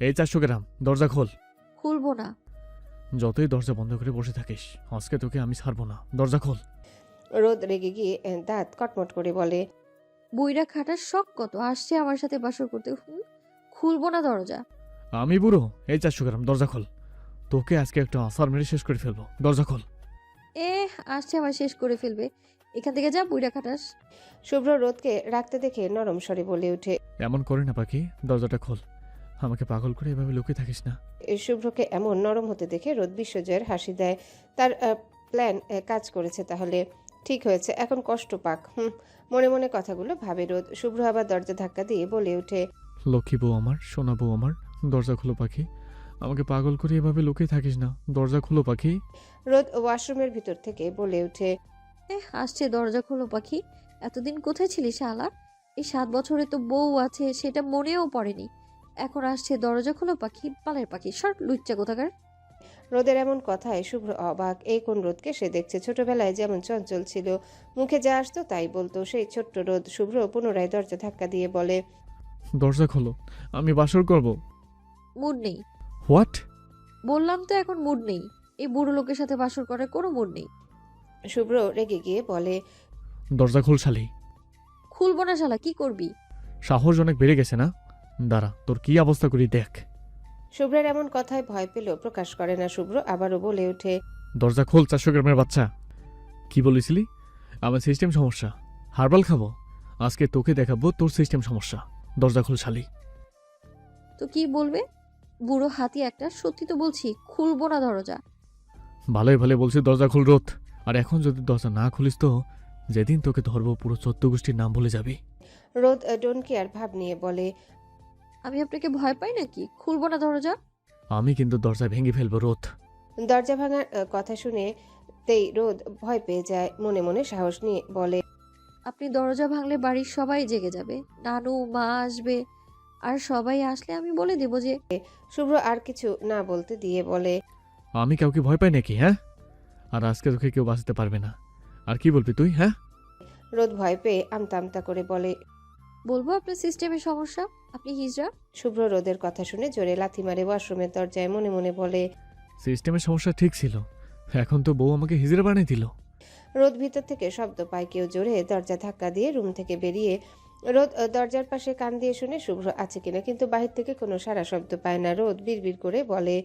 এই 400 গ্রাম, দরজা খোল। খুলবো না। যতই দরজা বন্ধ করে বসে থাকিস, আজকে তোকে আমি ছাড়বো না। দরজা খোল। রোদ রেগে গিয়ে দাঁত কটমট করে বলে, বুইড়া খাটার শখ কত, আসছে আমার সাথে বাসর করতে। খুলবো না দরজা। আমি বুড়ো? এই 400 গ্রাম, দরজা খোল। তোকে আজকে একটা আসার মেরে শেষ করে ফেলবো। দরজা খোল। আসছে আমার শেষ করে ফেলবে। এখান থেকে যা বুইড়া খাটাস। শুভ্র রোদকে রাখতে দেখে নরম স্বরে বলে ওঠে। এমন করে না পাখি, দরজাটা খোল। আমাকে পাগল করে এভাবে লুকিয়ে থাকিস না। শুভ্রকে এমন নরম হতে দেখে রোদ বিশ্বজয়ের হাসি দেয়। তার প্ল্যান কাজ করেছে তাহলে। ঠিক হয়েছে, এখন কষ্ট পাক। মনে মনে কথাগুলো ভাবে রোদ। শুভ্র আবার দরজা ধাক্কা দিয়ে বলে ওঠে, লক্ষ্মী বউ আমার, সোনা বউ আমার, দরজা খোলো পাখি। আমাকে পাগল করে এভাবে লুকিয়ে থাকিস না। দরজা খোলো পাখি। রোদ ওয়াশরুমের ভিতর থেকে বলে ওঠে, আসছে, দরজা খোলো পাখি। এতদিন কোথায় ছিলি শালা? এই 7 বছরে তো বউ আছে সেটা মনেও পড়েনি। এখন আসছে, দরজা খোলো পাখি। পালের পাখি, শর্ট লুচ্চা কোথাকার। রোদের এমন কথায় শুভ্র অবাক। এই কোন রোদকে সে দেখছে? ছোটবেলায় যেমন চঞ্চল ছিল, মুখে যা আসতো তাই বলতো, সেই ছোট্ট রোদ। শুভ্র পুনরায় দরজা ধাক্কা দিয়ে বলে, দরজা খোলো, আমি বাসর করব। মুড নেই। হোয়াট? বললাম তো এখন মুড নেই। এই বুড়ো লোকের সাথে বাসর করার কোনো মুড নেই। শুভ্র রেগে গিয়ে বলে, দরজা খোল শালি। খুলবো না শালা, কি করবি? সাহস অনেক বেড়ে গেছে না? দাঁড়া, তোর কি অবস্থা করি দেখ। শুভ্রের এমন কথায় ভয় পেলেও প্রকাশ করে না শুভ্র। আবারও বলে ওঠে, দরজা খোল 400 গ্রামের বাচ্চা। কি বলেছিলি? আমার সিস্টেম সমস্যা। হার্বাল খাবো? আজকে তোকে দেখাবো তোর সিস্টেম সমস্যা। দরজা খোল শালি। তো কি বলবে? বুড়ো হাতি একটা, সত্যি তো বলছি, খুলবো না দরজা। ভালোই ভালো বলছি, দরজা খোল রোদ। আর এখন যদি দরজা না খুলিস তো যেদিন তোকে ধরবো পুরো 14 গোষ্ঠীর নাম ভুলে যাবি। রোদ ডোন্ট কেয়ার ভাব নিয়ে বলে, আমি আপনাকে ভয় পাই নাকি? খুলবো না দরজা। আমি কিন্তু দরজা ভেঙে ফেলবো রোদ। দরজা ভাঙার কথা শুনে তেই রোদ ভয় পেয়ে যায়। মনে মনে সাহস নিয়ে বলে, আপনি দরজা ভাঙলে বাড়ির সবাই জেগে যাবে। নানু মা আসবে, আর সবাই আসলে আমি বলে দেব যে শুভ্র আর কিছু না বলতে দিয়ে বলে, আমি কাউকে ভয় পাই নাকি, হ্যাঁ? আর আজকে তোকে কেউ বাঁচাতে পারবে না। আর কি বলবি তুই, হ্যাঁ? রোদ ভয় পেয়ে আমতা আমতা করে বলে, বলবো আপনার সিস্টেমের সমস্যা, আপনি হিজড়া। শুভ্র রোদের কথা শুনে জোরে লাথি মারে ওয়াশরুমের দরজায়। মনে মনে বলে, সিস্টেমের সমস্যা ঠিক ছিল, এখন তো বউ আমাকে হিজড়া বানিয়ে দিল। রোদ ভিতর থেকে শব্দ পায় কেউ জোরে দরজা ধাক্কা দিয়ে রুম থেকে বেরিয়ে। রোদ দরজার পাশে কান দিয়ে শুনে শুভ্র আছে কিনা, কিন্তু বাহির থেকে কোনো সারা শব্দ পায় না। রোদ বিড়বিড় করে বলে,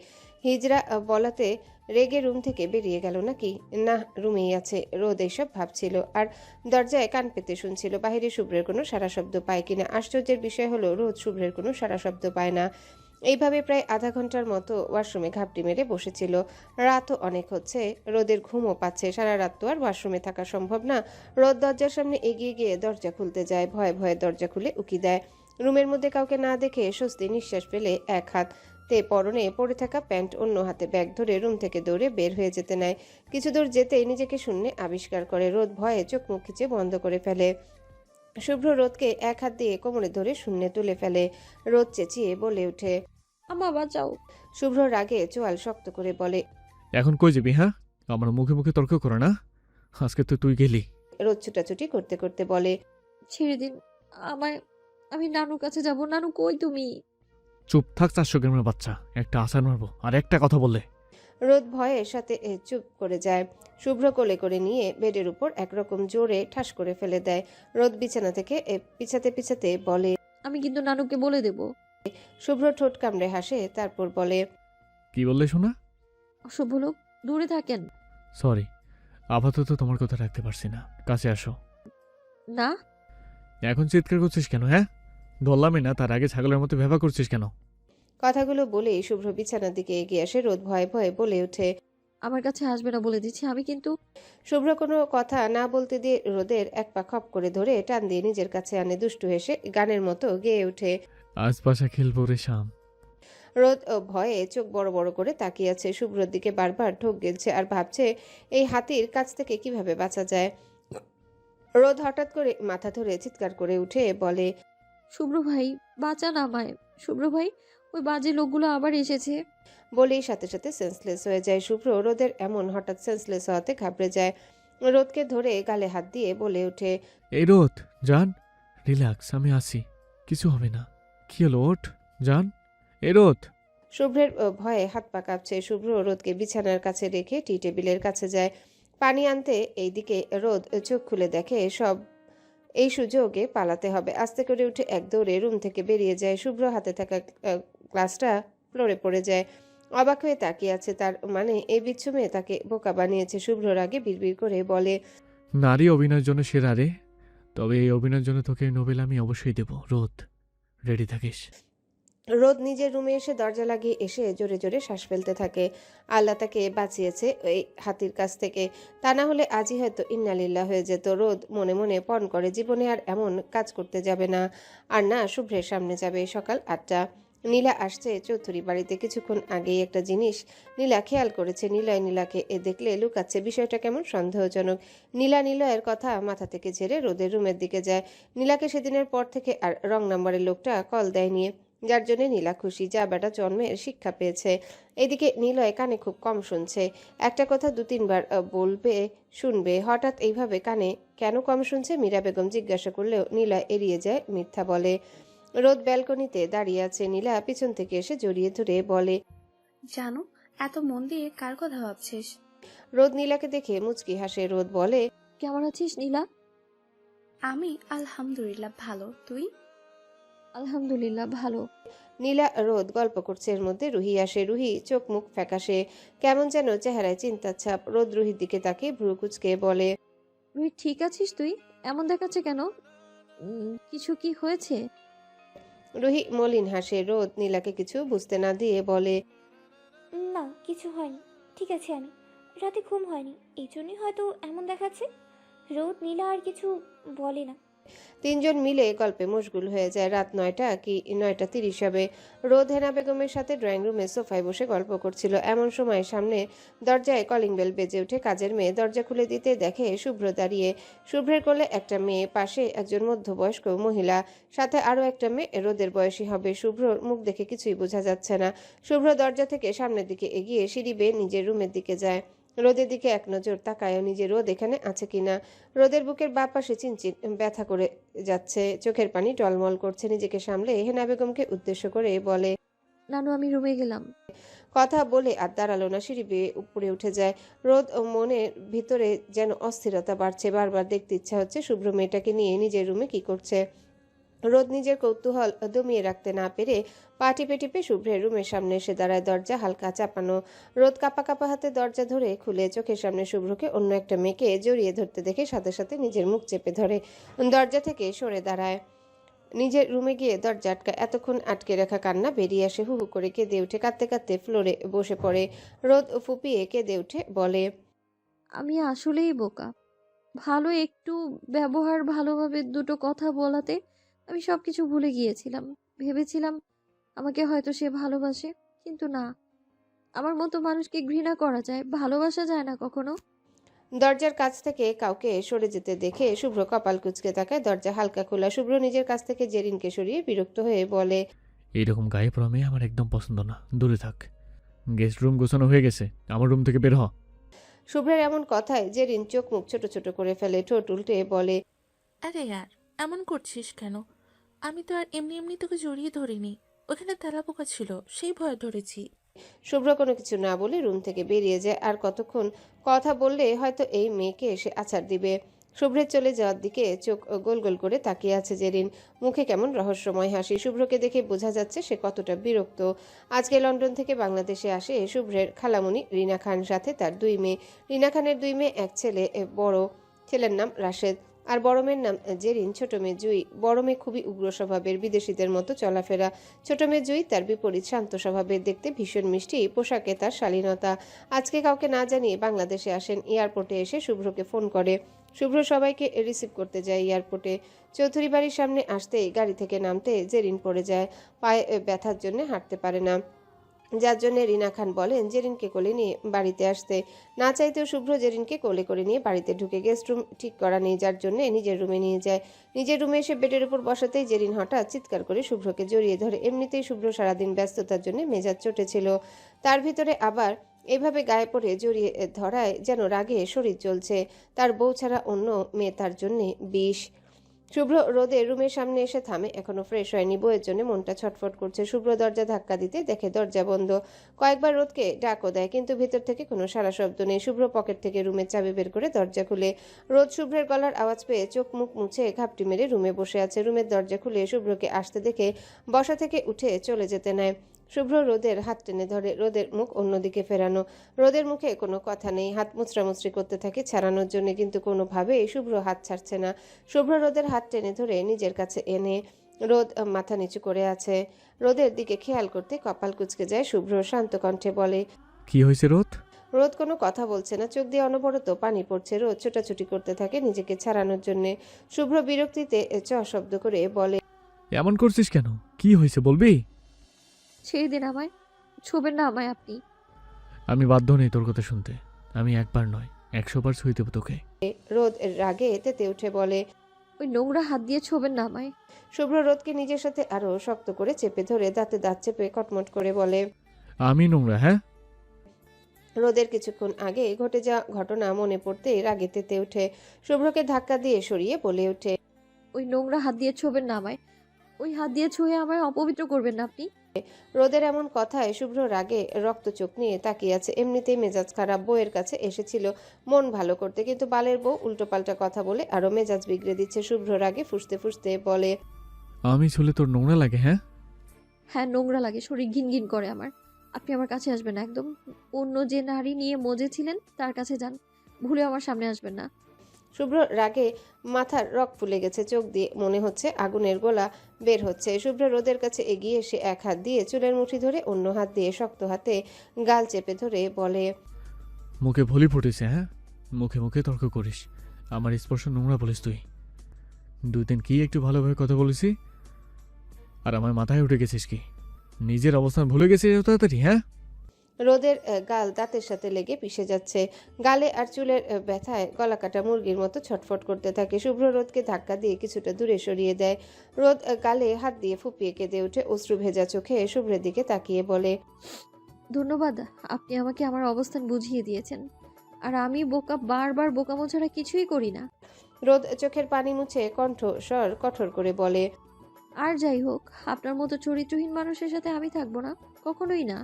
হিজড়া বলাতে রেগে রুম থেকে বেরিয়ে গেল নাকি? না, রুমেই আছে। রোদ এইসব ভাবছিল আর দরজায় কান পেতে শুনছিল বাহিরে শুভ্রের কোনো সারা শব্দ পায় কিনা। আশ্চর্যের বিষয় হলো রোদ শুভ্রের কোনো সারা শব্দ পায় না। এইভাবে প্রায় আধা ঘন্টার মতো ওয়াশরুমে ঘাপটি মেরে বসেছিল। রাতও অনেক হচ্ছে, রোদের ঘুমও পাচ্ছে। সারা রাত তো আর ওয়াশরুমে থাকা সম্ভব না। রোদ দরজার সামনে এগিয়ে গিয়ে দরজা খুলতে যায়। ভয়ে ভয়ে দরজা খুলে উকি দেয়। রুমের মধ্যে কাউকে না দেখে স্বস্তি নিঃশ্বাস ফেলে এক হাতে পরনে পড়ে থাকা প্যান্ট, অন্য হাতে ব্যাগ ধরে রুম থেকে দৌড়ে বের হয়ে যেতে নেয়। কিছু দূর যেতেই নিজেকে শূন্যে আবিষ্কার করে। রোদ ভয়ে চোখ মুখ খিচে বন্ধ করে ফেলে। শুভ্র রোদকে এক হাত দিয়ে কোমরে ধরে শূন্যে তুলে ফেলে। রোদ চেঁচিয়ে বলে ওঠে, আমা বাঁচাও। শুভ্র রাগে চোয়াল শক্ত করে বলে, এখন কই যাবি, হ্যাঁ? আমার মুখে মুখে তর্ক করো না। আজকে তো তুই গেলি। রোদ ছুটাছুটি করতে করতে বলে, ছেড়ে দিন আমায়, আমি নানুর কাছে যাব। নানু কই তুমি? চুপ থাক 400 গ্রামের বাচ্চা, একটা আসার মারবো আর একটা কথা বললে। রোদ ভয়ের সাথে চুপ করে যায়। শুভ্র কোলে করে নিয়ে বেডের উপর একরকম জোরে ঠাস করে ফেলে দেয়। রোদ বিছানা থেকে পিছাতে পিছাতে বলে, আমি কিন্তু নানুকে বলে দেব। শুভ্র ঠোঁট কামড়ে হাসে, তারপর বলে, কি বললে শোনা? অশুভ লোক, দূরে থাকেন। সরি, আপাতত তোমার কথা রাখতে পারছি না, কাছে আসো। না, এখন চিৎকার করছিস কেন, হ্যাঁ? ধরলামই না, তার আগে ছাগলের মতো ভেবা করছিস কেন? কথাগুলো বলেই শুভ্র বিছানার দিকে এগিয়ে আসে। রোদ ভয়ে ভয়ে বলে ওঠে, আমার কাছে আসবে না বলে দিচ্ছি। আমি কিন্তু শুভ্র কোনো কথা না বলতে দিয়ে রোদের এক পা খপ করে ধরে টান দিয়ে নিজের কাছে আনে। দুষ্টু হেসে গানের মতো গেয়ে ওঠে, আজ পাশা খেলবো রে শাম। রোদ ভয়ে চোখ বড় বড় করে তাকিয়ে আছে। শুভ্রর দিকে বারবার ঢোক গেলছে আর ভাবছে এই হাতির কাছ থেকে কিভাবে বাঁচা যায়। রোদ হঠাৎ করে মাথা ধরে চিৎকার করে উঠে বলে, শুভ্র ভাই, বাঁচান আমায়। শুভ্র ভাই, ওই বাজে লোকগুলো আবার এসেছে। বলেই সাথে সাথে সেন্সলেস হয়ে যায়। শুভ্র রোদের এমন হঠাৎ সেন্সলেস হওয়াতে ঘাবড়ে যায়। রোদকে ধরে গালে হাত দিয়ে বলে ওঠে, এই রোদ জান, রিল্যাক্স, আমি আছি, কিছু হবে না। কি হলো, ওঠ, যান। এ রোদ। শুভ্রের ভয়ে হাত পা কাঁপছে। শুভ্র রোদকে বিছানার কাছে রেখে টি টেবিলের কাছে যায় পানি আনতে। এইদিকে রোদ চোখ খুলে দেখে সব এই সুযোগে পালাতে হবে। আস্তে করে উঠে এক দৌড়ে রুম থেকে বেরিয়ে যায়। শুভ্র হাতে থাকা গ্লাসটা ফ্লোরে পড়ে যায়। অবাক হয়ে তাকিয়ে আছে। তার মানে এই বিচ্ছু মেয়ে তাকে বোকা বানিয়েছে। শুভ্রর আগে বিড়বিড় করে বলে, নারী অভিনয়ের জন্য সেরা রে। তবে এই অভিনয়ের জন্য তোকে নোবেল আমি অবশ্যই দেব। রোদ, রেডি থাকিস। রোদ নিজের রুমে এসে দরজা লাগিয়ে এসে জোরে জোরে শ্বাস ফেলতে থাকে। আল্লাহ তাকে বাঁচিয়েছে এই হাতির কাছ থেকে, তা না হলে আজই হয়তো ইন্নালিল্লাহ হয়ে যেত। রোদ মনে মনে পণ করে জীবনে আর এমন কাজ করতে যাবে না, আর না শুভ্রের সামনে যাবে। সকাল 8টা। নীলা আসছে চৌধুরী বাড়িতে। কিছুক্ষণ আগেই একটা জিনিস নীলা খেয়াল করেছে। নীলাকে দেখলে লুকাচ্ছে। বিষয়টা কেমন সন্দেহজনক। নিলয়ের কথা মাথা থেকে ঝেড়ে রোদের রুমের দিকে যায়। নীলাকে সেদিনের পর থেকে আর রং নাম্বারের লোকটা কল দেয়নি, যার জন্য নীলা খুশি। যা বেটা জন্মের শিক্ষা পেয়েছে। এদিকে নিলয় কানে খুব কম শুনছে। একটা কথা 2-3 বার বলবে, শুনবে। হঠাৎ এইভাবে কানে কেন কম শুনছে মীরা বেগম জিজ্ঞাসা করলেও নীলয় এড়িয়ে যায়, মিথ্যা বলে। রোদ ব্যালকনিতে দাঁড়িয়ে আছে। নীলা পিছন থেকে এসে জড়িয়ে ধরে বলে, জানো, এত মন দিয়ে কার কথা ভাবছিস? রোদ নীলাকে দেখে মুচকি হাসে। রোদ বলে, কেমন আছিস নীলা? আমি আলহামদুলিল্লাহ ভালো, তুই? আলহামদুলিল্লাহ ভালো। নীলা রোদ গল্প করছে, এর মধ্যে রুহি আসে। রুহি চোখ মুখ ফ্যাকাশে, কেমন যেন চেহারায় চিন্তার ছাপ। রোদ রুহির দিকে তাকিয়ে ভ্রু কুচকে বলে, তুই ঠিক আছিস? তুই এমন দেখাচ্ছে কেন? কিছু কি হয়েছে? রুহি মলিন হাসে। রোদ নীলাকে কিছু বুঝতে না দিয়ে বলে, না কিছু হয়নি, ঠিক আছে আমি। রাতে ঘুম হয়নি, এই জন্যই হয়তো এমন দেখাচ্ছে। রোদ নীলা আর কিছু বলে না। তিনজন মিলে গল্পে মশগুল হয়ে যায়। রাত 9টা কি 9:30 হবে। রোদ হেনা বেগমের সাথে ড্রয়িং রুমে সোফায় বসে গল্প করছিল। এমন সময় সামনে দরজায় কলিং বেল বেজে ওঠে। কাজের মেয়ে দরজা খুলে দিতে দেখে শুভ্র দাঁড়িয়ে। শুভ্রের কোলে একটা মেয়ে, পাশে একজন মধ্যবয়স্ক মহিলা, সাথে আরও একটা মেয়ে রোদের বয়সী হবে। শুভ্রর মুখ দেখে কিছুই বোঝা যাচ্ছে না। শুভ্র দরজা থেকে সামনের দিকে এগিয়ে সিঁড়ি বেয়ে নিজের রুমের দিকে যায়। রোদের দিকে এক নজর তাকায় নিজে রোদ এখানে আছে কিনা। রোদের বুকের বাঁ পাশে চিনচিন ব্যথা করে যাচ্ছে, চোখের পানি টলমল করছে। নিজেকে সামলে হেনা বেগমকে উদ্দেশ্য করে বলে, নানু আমি রুমে গেলাম। কথা বলে আর দাঁড়ালো না, সিঁড়ি বেয়ে উপরে উঠে যায়। রোদ মনের ভিতরে যেন অস্থিরতা বাড়ছে। বারবার দেখতে ইচ্ছা হচ্ছে শুভ্র মেয়েটাকে নিয়ে নিজের রুমে কি করছে। রোদ নিজের কৌতূহল দমিয়ে রাখতে না পেরে পা টিপে টিপে শুভ্রের রুমের সামনে এসে দাঁড়ায়। দরজা হালকা চাপানো। রোদ কাপা কাপা হাতে দরজা ধরে খুলে চোখের সামনে শুভ্রকে অন্য একটা মেয়েকে জড়িয়ে ধরতে দেখে সাথে সাথে নিজের মুখ চেপে ধরে দরজা থেকে সরে দাঁড়ায়। নিজের রুমে গিয়ে দরজা আটকা। এতক্ষণ আটকে রাখা কান্না বেরিয়ে আসে। হু হু করে কেঁদে উঠে, কাঁদতে কাঁদতে ফ্লোরে বসে পড়ে। রোদ ফুপিয়ে কেঁদে উঠে বলে, আমি আসলেই বোকা। ভালো একটু ব্যবহার, ভালোভাবে দুটো কথা বলাতে আমি সবকিছু ভুলে গিয়েছিলাম। ভেবেছিলাম আমাকে হয়তো সে ভালোবাসে, কিন্তু না। আমার মতো মানুষকে ঘৃণা করা যায়, ভালোবাসা যায় না কখনো। দরজার কাছ থেকে কাউকে সরে যেতে দেখে শুভ্র কপাল কুঁচকে তাকায়। দরজা হালকা খোলা। শুভ্র নিজের কাছ থেকে জেরিনকে সরিয়ে বিরক্ত হয়ে বলে, এইরকম গায়ে পড়া মেয়ে আমার একদম পছন্দ না, দূরে থাক। গেস্ট রুম গোছানো হয়ে গেছে, আমার রুম থেকে বের হ। শুভ্রের এমন কথায় জেরিন চোখ মুখ ছোট ছোট করে ফেলে, ঠোঁট উল্টে বলে, আরে ইয়ার, এমন করছিস কেন? আমি তো আর এমনি এমনি তোকে জড়িয়ে ধরিনি। ওখানে তেলাপোকা ছিল, সেই ভয়ে ধরেছি। শুভ্র কোনো কিছু না বলে রুম থেকে বেরিয়ে যায়। আর কতক্ষণ কথা বললে হয়তো এই মেয়েকে এসে আছাড় দিবে। শুভ্রের চলে যাওয়ার দিকে চোখ গোল গোল করে তাকিয়ে আছে জেরিন, মুখে কেমন রহস্যময় হাসি। শুভ্রকে দেখে বোঝা যাচ্ছে সে কতটা বিরক্ত। আজকে লন্ডন থেকে বাংলাদেশে আসে শুভ্রের খালামণি রিনা খান, সাথে তার 2 মেয়ে। রিনা খানের 2 মেয়ে, এক ছেলে। বড় ছেলের নাম রাশেদ আর বড় মেয়ের নাম জেরিন। ছোট মেয়ে জুই। বড় মেয়ে খুবই উগ্র স্বভাবের, বিদেশিদের মতো চলাফেরা। ছোট মেয়ে জুই তার বিপরীত, শান্ত স্বভাবের, দেখতে ভীষণ মিষ্টি, পোশাকে তার শালীনতা। আজকে কাউকে না জানিয়ে বাংলাদেশে আসেন। এয়ারপোর্টে এসে শুভ্রকে ফোন করে। শুভ্র সবাইকে রিসিভ করতে যায় এয়ারপোর্টে। চৌধুরী বাড়ির সামনে আসতেই গাড়ি থেকে নামতে জেরিন পড়ে যায়। পায়ে ব্যথার জন্য হাঁটতে পারে না, যার জন্য রিনা খান বলেন জেরিনকে কোলে নিয়ে বাড়িতে আসতে। না চাইতেও শুভ্র জেরিনকে কোলে করে নিয়ে বাড়িতে ঢুকে। গেস্ট রুম ঠিক করা নেই, যার জন্য নিজের রুমে নিয়ে যায়। নিজের রুমে এসে বেডের উপর বসাতেই জেরিন হঠাৎ চিৎকার করে শুভ্রকে জড়িয়ে ধরে। এমনিতেই শুভ্র সারাদিন ব্যস্ততার জন্য মেজাজ চটেছিল, তার ভিতরে আবার এভাবে গায়ে পড়ে জড়িয়ে ধরায় যেন রাগে শরীর জ্বলছে। তার বউ ছাড়া অন্য মেয়ে তার জন্যে বিষ। শুভ্র রোদের রুমের সামনে এসে থামে। এখনো ফ্রেশ হয়নি, বইয়ের জন্য মনটা ছটফট করছে। শুভ্র দরজা ধাক্কা দিতে দেখে দরজা বন্ধ। কয়েকবার রোদকে ডাকও দেয়, কিন্তু ভিতর থেকে কোনো সাড়া শব্দ নেই। শুভ্র পকেট থেকে রুমের চাবি বের করে দরজা খুলে। রোদ শুভ্রের গলার আওয়াজ পেয়ে চোখ মুখ মুছে ঘাপটি মেরে রুমে বসে আছে। রুমের দরজা খুলে শুভ্রকে আসতে দেখে বসা থেকে উঠে চলে যেতে নেয়। শুভ্র রোদের হাত টেনে ধরে, রোদের মুখ অন্যদিকে ফেরানো। রোদের মুখে কোনো কথা নেই, হাত মুচড়ামুচড়ি করতে থাকে ছাড়ানোর জন্য, কিন্তু কোনোভাবেই শুভ্র হাত ছাড়ছে না। শুভ্র রোদের হাত টেনে ধরে নিজের কাছে এনে রোদ মাথা নিচু করে আছে। রোদের দিকে খেয়াল করতে কপাল কুঁচকে যায়। শুভ্র শান্ত কণ্ঠে বলে, কি হয়েছে রোদ? রোদ কোনো কথা বলছে না, চোখ দিয়ে অনবরত পানি পড়ছে। রোদ ছোটাছুটি করতে থাকে নিজেকে ছাড়ানোর জন্য। শুভ্র বিরক্তিতে শব্দ করে বলে, এমন করছিস কেন? কি হয়েছে বলবি? ছেড়ে দিন আমায়, ছোবেন না আমায় আপনি। আমি বাধ্য নেই তোর কথা শুনতে। আমি একবার নয় 100 বার ছুঁয়ে দেবো তোকে। রোদ রাগে তেতে উঠে বলে। ওই নোংরা হাত দিয়ে ছোবেন না আমায়। শুভ্র রোদকে নিজের সাথে আরো শক্ত করে চেপে ধরে দাঁতে দাঁত চেপে কটমট করে বলে। আমি নোংরা? হ্যাঁ, রোদের কিছুক্ষণ আগে ঘটে যাওয়া ঘটনা মনে পড়তেই রাগে তেতে উঠে শুভ্রকে ধাক্কা দিয়ে সরিয়ে বলে ওঠে, ওই নোংরা হাত দিয়ে ছোবেন না আমায়। ওই হাত দিয়ে ছুঁয়ে আমায় অপবিত্র করবেন না আপনি। রোদের এমন কথায় শুভ্র রাগে রক্ত চোখ নিয়ে তাকিয়ে আছে। এমনিতেই মেজাজ খারাপ, বউয়ের কাছে এসেছিল মন ভালো করতে, কিন্তু বালের বউ উল্টোপাল্টা কথা বলে আরো মেজাজ বিগড়ে দিচ্ছে। শুভ্র রাগে ফুঁসতে ফুঁসতে বলে, আমি ছুলে তোর নোংরা লাগে? হ্যাঁ, হ্যাঁ নোংরা লাগে, শরীর ঘিন ঘিন করে আমার। আপনি আমার কাছে আসবেন না একদম। অন্য যে নারী নিয়ে মজেছিলেন তার কাছে যান, ভুলে আমার সামনে আসবেন না। শুভ্র রাগে মাথার রক ফুলে গেছে, চোখ দিয়ে মনে হচ্ছে আগুনের গোলা বের হচ্ছে। শুভ্র রোদের কাছে এগিয়ে এসে এক হাত দিয়ে চুলের মুঠি ধরে অন্য হাত দিয়ে শক্ত হাতে গাল চেপে ধরে বলে, মুখে ভলি ফুটেছে? হ্যাঁ, মুখে মুখে তর্ক করিস। আমার স্পর্শ নোংরা বলিস তুই? 2 দিন কি একটু ভালোভাবে কথা বলেছি, আর আমার মাথায় উঠে গেছিস কি? নিজের অবস্থান ভুলে গেছিস এত তাড়াতাড়ি? হ্যাঁ, রোদের গাল দাঁতের সাথে লেগে পিষে যাচ্ছে। গালে আর চুলের ব্যথায় গলা কাটা মুরগির মতো ছটফট করতে থাকে। শুভ্র রোদকে ধাক্কা দিয়ে কিছুটা দূরে সরিয়ে দেয়। রোদ গালে হাত দিয়ে ফুপিয়ে কেঁদে উঠে অশ্রু ভেজা চোখে শুভ্রের দিকে তাকিয়ে বলে, ধন্যবাদ, আপনি আমাকে আমার অবস্থান বুঝিয়ে দিয়েছেন। আর আমি বোকা, বারবার বোকামো ছাড়া কিছুই করি না। রোদ চোখের পানি মুছে কণ্ঠ স্বর কঠোর করে বলে, আর যাই হোক, আপনার মতো চরিত্রহীন মানুষের সাথে আমি থাকবো না, কখনোই না।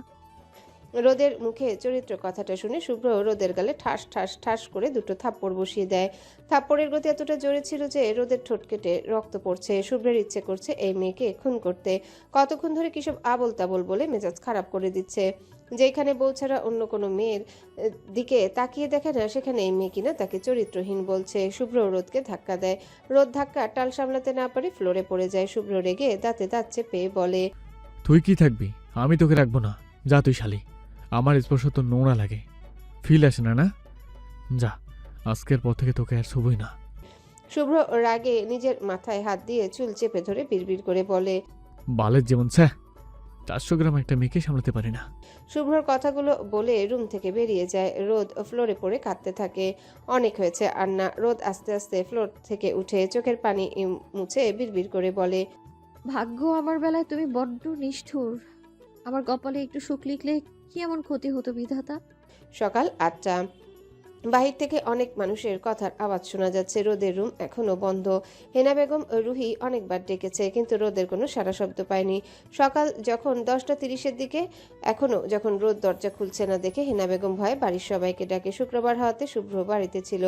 রোদের মুখে চরিত্র কথাটা শুনে শুভ্র রোদের গালে ঠাস ঠাস ঠাস করে দুটো থাপ্পড় বসিয়ে দেয়। থাপ্পড়ের গতি এতটা জোরে ছিল যে রোদের ঠোঁট কেটে রক্ত পড়ছে। শুভ্রের ইচ্ছে করছে এই মেয়েকে খুন করতে। কতক্ষণ ধরে কিসব আবল তাবল বলে মেজাজ খারাপ করে দিচ্ছে। যেখানে বউ ছাড়া অন্য কোনো মেয়ের দিকে তাকিয়ে দেখে না, সেখানে এই মেয়ে কিনা তাকে চরিত্রহীন বলছে। শুভ্র রোদকে ধাক্কা দেয়। রোদ ধাক্কা টাল সামলাতে না পারে ফ্লোরে পড়ে যায়। শুভ্র রেগে দাঁতে দাঁত চেপে বলে, তুই কি থাকবি? আমি তোকে রাখবো না। যা তুই শালি। আমার স্পর্শ তো নোংরা লাগে, ফিল আসে না? না যা, আজকের পর থেকে তোকে আর ছুবই না। শুভ্র রাগে নিজের মাথায় হাত দিয়ে চুল চেপে ধরে বিড়বিড় করে বলে, বালের যেমন স্যাঁ, 400 গ্রাম একটা মেয়েকে সামলাতে পারি না। শুভ্রর কথাগুলো বলে রুম থেকে বেরিয়ে যায়। রোদ ফ্লোরে পড়ে কাঁদতে থাকে। অনেক হয়েছে আর না। রোদ আস্তে আস্তে ফ্লোর থেকে উঠে চোখের পানি মুছে বিড়বিড় করে বলে, ভাগ্য আমার বেলায় তুমি বড্ড নিষ্ঠুর। আমার কপালে একটু সুখ লিখলে কি এমন ক্ষতি হতো বিধাতা। সকাল 8টা। বাহির থেকে অনেক মানুষের কথার আওয়াজ শোনা যাচ্ছে। রোদের রুম এখনো বন্ধ। হেনা বেগম রুহি অনেকবার ডেকেছে, কিন্তু রোদের কোনো সাড়া শব্দ পায়নি। সকাল যখন 10টা 30-এর দিকে, এখনো যখন রোদ দরজা খুলছে না দেখে হেনা বেগম ভয়ে বাড়ির সবাইকে ডাকে। শুক্রবার হওয়াতে শুভ্র বাড়িতে ছিল,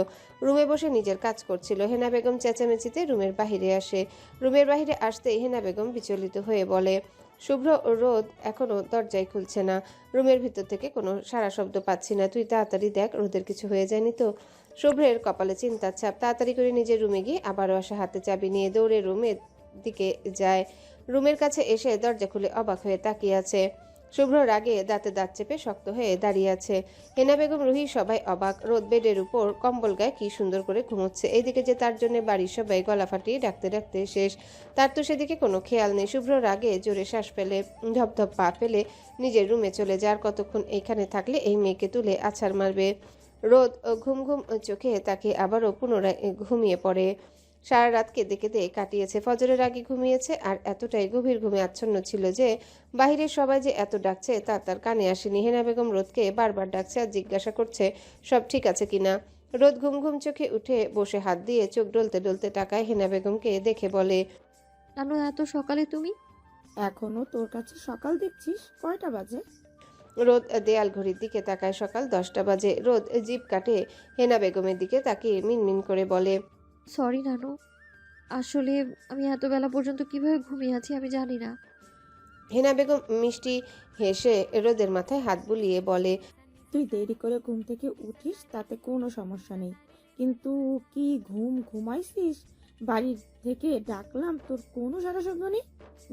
রুমে বসে নিজের কাজ করছিল। হেনা বেগম চেঁচামেচিতে রুমের বাহিরে আসে। রুমের বাহিরে আসতেই হেনা বেগম বিচলিত হয়ে বলে, শুভ্র, রোদ এখনো দরজাই খুলছে না। রুমের ভিতর থেকে কোনো সাড়া শব্দ পাচ্ছি না। তুই তাড়াতাড়ি দেখ, রোদের কিছু হয়ে যায়নি তো? শুভ্রের কপালে চিন্তার ছাপ। তাড়াতাড়ি করে নিজের রুমে গিয়ে আবারও আসা হাতে চাবি নিয়ে দৌড়ে রুমের দিকে যায়। রুমের কাছে এসে দরজা খুলে অবাক হয়ে তাকিয়ে আছে। শুভ্র রাগে দাঁতে দাঁত চেপে শক্ত হয়ে দাঁড়িয়ে আছে। হেনা বেগম, রুহি সবাই অবাক। রোদ বেডের উপর কম্বল গায়ে কি সুন্দর করে ঘুমোচ্ছে। এইদিকে যে তার জন্য বাড়ির সবাই গলা ফাটিয়ে ডাকতে ডাকতে শেষ, তার তো সেদিকে কোনো খেয়াল নেই। শুভ্র রাগে জোরে শ্বাস ফেলে ধপধপ পা ফেলে নিজের রুমে চলে যায়। আর কতক্ষণ এইখানে থাকলে এই মেয়েকে তুলে আছাড় মারবে। রোদ ঘুম ঘুম চোখে তাকে আবারও পুনরায় ঘুমিয়ে পড়ে। সারা রাত কেঁদে কেঁদে কাটিয়েছে। ফজরের আগে ঘুমিয়েছে, আর এতটাই গভীর ঘুমে আচ্ছন্ন ছিল যে বাহিরের সবাই যে এত ডাকছে তা তার কানে আসেনি। হেনা বেগম রোদকে বারবার ডাকছে আর জিজ্ঞাসা করছে সব ঠিক আছে কিনা। রোদ ঘুম ঘুম চোখে উঠে বসে হাত দিয়ে চোখ ডলতে ডলতে তাকায় হেনা বেগমকে দেখে বলে, নানু এত সকালে তুমি? এখনো তোর কাছে সকাল দেখছিস? কয়টা বাজে? রোদ দেয়াল ঘড়ির দিকে তাকায়, সকাল 10টা বাজে। রোদ জিভ কাটে হেনা বেগমের দিকে তাকিয়ে মিনমিন করে বলে, সরি নানু, আসলে আমি এত বেলা পর্যন্ত কিভাবে ঘুমিয়ে আছি আমি জানি না। হেনা বেগম মিষ্টি হেসে রোদের মাথায় হাত বুলিয়ে বলে, তুই দেরি করে ঘুম থেকে উঠিস তাতে কোনো সমস্যা নেই, কিন্তু কি ঘুমাইছিস? বাড়ি থেকে ডাকলাম, তোর কোনো সাড়া শব্দ নেই।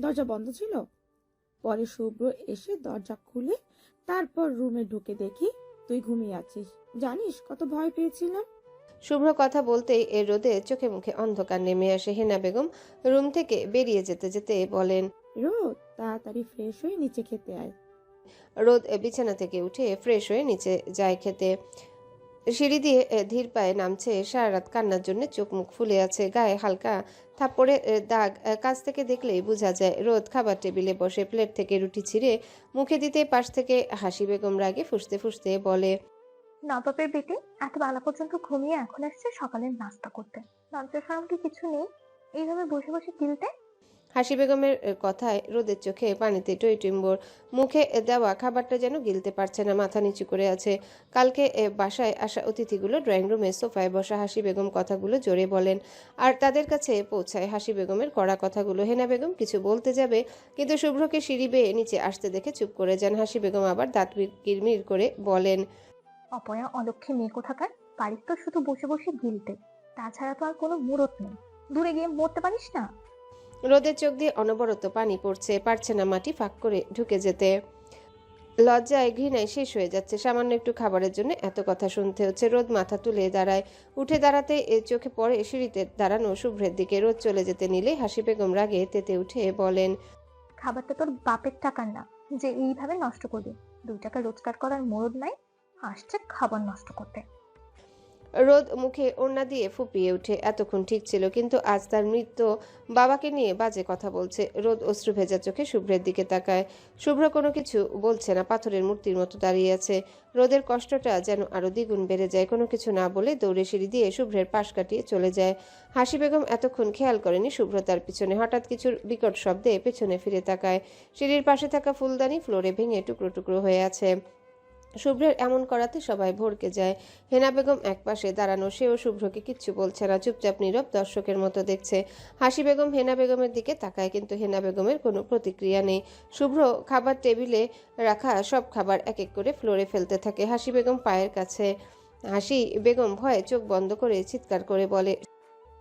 দরজা বন্ধ ছিল। পরে শুভ্র এসে দরজা খুলে তারপর রুমে ঢুকে দেখি তুই ঘুমিয়ে আছিস। জানিস কত ভয় পেয়েছিলাম। শুভ্র কথা বলতেই রোদের চোখে মুখে অন্ধকার নেমে আসে। হেনা বেগম রুম থেকে বেরিয়ে যেতে যেতে বলেন, রোদ তাড়াতাড়ি ফ্রেশ হয়ে নিচে খেতে আয়। রোদ বিছানা থেকে উঠে ফ্রেশ হয়ে নিচে যায় খেতে। সিঁড়ি দিয়ে ধীর পায়ে নামছে। সারা রাত কান্নার জন্য চোখ মুখ ফুলে আছে, গায়ে হালকা থাপ্পড়ের দাগ কাছ থেকে দেখলেই বোঝা যায়। রোদ খাবার টেবিলে বসে প্লেট থেকে রুটি ছিঁড়ে মুখে দিতে পাশ থেকে হাসি বেগম রাগে ফুঁসতে ফুঁসতে বলে, নবাবের বেটে এত বেলা পর্যন্ত ঘুমিয়ে এখন আসছে সকালের নাস্তা করতে। লজ্জা শরম কি কিছু নেই এইভাবে বসে বসে গিলতে? হাসি বেগমের কথায় রোদের চোখে পানিতে টইটুম্বর। মুখে দেওয়া খাবারটা যেন গিলতে পারছে না, মাথা নিচু করে আছে। কালকে বাসায় আসা অতিথিগুলো ড্রয়িং রুমে সোফায় বসা। হাসি বেগম কথাগুলো জোরে বলেন আর তাদের কাছে পৌঁছায় হাসি বেগমের কড়া কথাগুলো। হেনা বেগম কিছু বলতে যাবে, কিন্তু শুভ্রকে সিঁড়ি বেয়ে নিচে আসতে দেখে চুপ করে যান। হাসি বেগম আবার দাঁত কিরমির করে বলেন, অপয়া অলক্ষী মেয়ে কোথাকার, পারিস তো শুধু বসে বসে গিলতে, তাছাড়া তো আর কোনো মুরত নেই। দূরে গিয়ে মরতে পারিস না? রোদের চোখ দিয়ে অনবরত পানি পড়ছে, পারছে না মাটি ফাঁক করে ঢুকে যেতে। লজ্জায় ঘৃণায় শেষ হয়ে যাচ্ছে। সামান্য একটু খাবারের জন্য এত কথা শুনতে হচ্ছে। রোদ মাথা তুলে দাঁড়ায়। উঠে দাঁড়াতে চোখে পড়ে সিঁড়িতে দাঁড়ানো শুভ্রের দিকে। রোদ চলে যেতে নিলে হাসি বেগম রাগে তেতে উঠে বলেন, খাবারটা তোর বাপের টাকার না যে এইভাবে নষ্ট করবি। 2 টাকা রোজগার করার মরদ নাই, আসছে খাবার নষ্ট করতে। রোদ মুখে ওড়না দিয়ে ফুপিয়ে উঠে। এতক্ষণ ঠিক ছিল, কিন্তু আজ তার মৃত্যু বাবাকে নিয়ে বাজে কথা বলছে। রোদ অশ্রু ভেজা চোখে শুভ্রের দিকে তাকায়। শুভ্র কোনো কিছু বলছে না, পাথরের মূর্তির মতো দাঁড়িয়ে আছে। রোদের কষ্টটা যেন আরো দ্বিগুণ বেড়ে যায়। কোনো কিছু না বলে দৌড়ে সিঁড়ি দিয়ে শুভ্রের পাশ কাটিয়ে চলে যায়। হাসি বেগম এতক্ষণ খেয়াল করেনি শুভ্র তার পিছনে। হঠাৎ কিছুর বিকট শব্দে পেছনে ফিরে তাকায়। সিঁড়ির পাশে থাকা ফুলদানি ফ্লোরে ভেঙে টুকরো টুকরো হয়ে আছে। শুভ্রের এমন করাতে সবাই ভড়কে যায়। হেনা বেগম একপাশে দাঁড়ানো, সেও শুভ্রকে কিচ্ছু বলছে না, চুপচাপ নীরব দর্শকের মতো দেখছে। হাসি বেগম হেনা বেগমের দিকে তাকায়, কিন্তু হেনা বেগমের কোনো প্রতিক্রিয়া নেই। শুভ্র খাবার টেবিলে রাখা সব খাবার এক এক করে ফ্লোরে ফেলতে থাকে। হাসি বেগম পায়ের কাছে। হাসি বেগম ভয়ে চোখ বন্ধ করে চিৎকার করে বলে,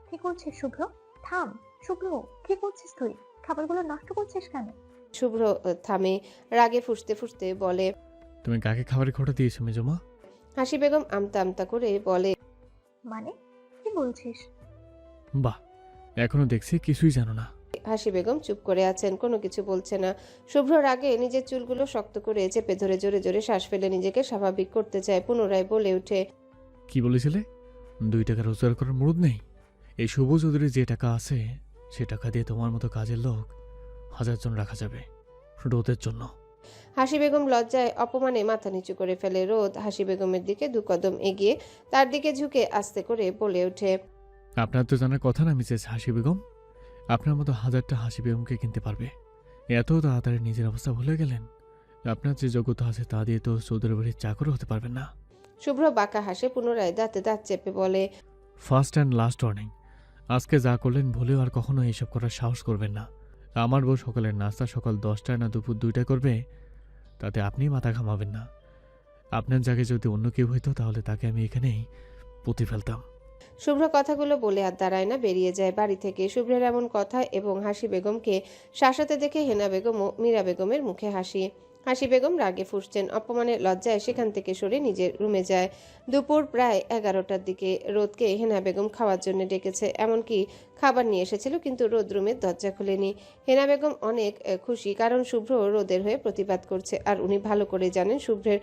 কি করছিস শুভ্র? থাম শুভ্র, কি করছিস তুই? খাবারগুলো নষ্ট করছিস কেন? শুভ্র থামে, রাগে ফুঁসতে ফুঁসতে বলে, তুমি কাকে খাবারের খোটা দিয়েছো মেজমা? হাসি বেগম আমতা আমতা করে বলে, মানে কি বলছিস? বাহ, এখনো দেখছি কিছুই জানো না। হাসি বেগম চুপ করে আছেন, কোনো কিছু বলছে না। শুভ্র রাগে নিজের চুলগুলো শক্ত করে চেপে ধরে জোরে জোরে শ্বাস ফেলে নিজেকে স্বাভাবিক করতে চায়। পুনরায় বলে ওঠে, কি বলেছিলে? 2 টাকা রোজগার করার মুরুদ নেই? এই শুভ চৌধুরীর যে টাকা আছে সে টাকা দিয়ে তোমার মতো কাজের লোক 1000 জন রাখা যাবে রোদের জন্য। হাসি বেগম লজ্জায় অপমানে মাথা নিচু করে ফেলে। রোদ হাসি বেগমের দিকে 2 কদম এগিয়ে তার দিকে ঝুঁকে আস্তে করে বলে ওঠে, আপনার তো জানার কথা না মিসেস হাসি বেগম, আপনার মতো 1000টা হাসি বেগমকে কিনতে পারবে। এত তাড়াতাড়ি নিজের অবস্থা ভুলে গেলেন? আপনার যে যোগ্যতা আছে তা দিয়ে তো চৌধুরী বাড়ির চাকরও হতে পারবেন না। শুভ্র বাঁকা হাসে, পুনরায় দাঁতে দাঁত চেপে বলে, ফার্স্ট অ্যান্ড লাস্ট ওয়ার্নিং, আজকে যা করলেন ভুলেও আর কখনো এইসব করার সাহস করবেন না। আমার বউ সকালের নাস্তা সকাল 10টায় না দুপুর 2টায় করবে, তাতে আপনি মাথা ঘামাবেন না। আপনার জায়গায় যদি অন্য কেউ হইতো তাহলে তাকে আমি এখানেই পুঁতে ফেলতাম। শুভ্র কথাগুলো বলে আর দাঁড়ায় না, বেরিয়ে যায় বাড়ি থেকে। শুভ্রের এমন কথা এবং হাসি বেগমকে শাসাতে দেখে হেনা বেগম ও মীরা বেগমের মুখে হাসি। হাসি বেগম রাগে ফুঁসছেন, অপমানে লজ্জায় সেখান থেকে সরে নিজের রুমে যায়। দুপুর প্রায় 11টার দিকে রোদকে হেনা বেগম খাওয়ার জন্য ডেকেছে, এমনকি খাবার নিয়ে এসেছিল, কিন্তু রোদ রুমের দরজা খুলেনি। হেনা বেগম অনেক খুশি, কারণ শুভ্র রোদের হয়ে প্রতিবাদ করছে আর উনি ভালো করে জানেন শুভ্রের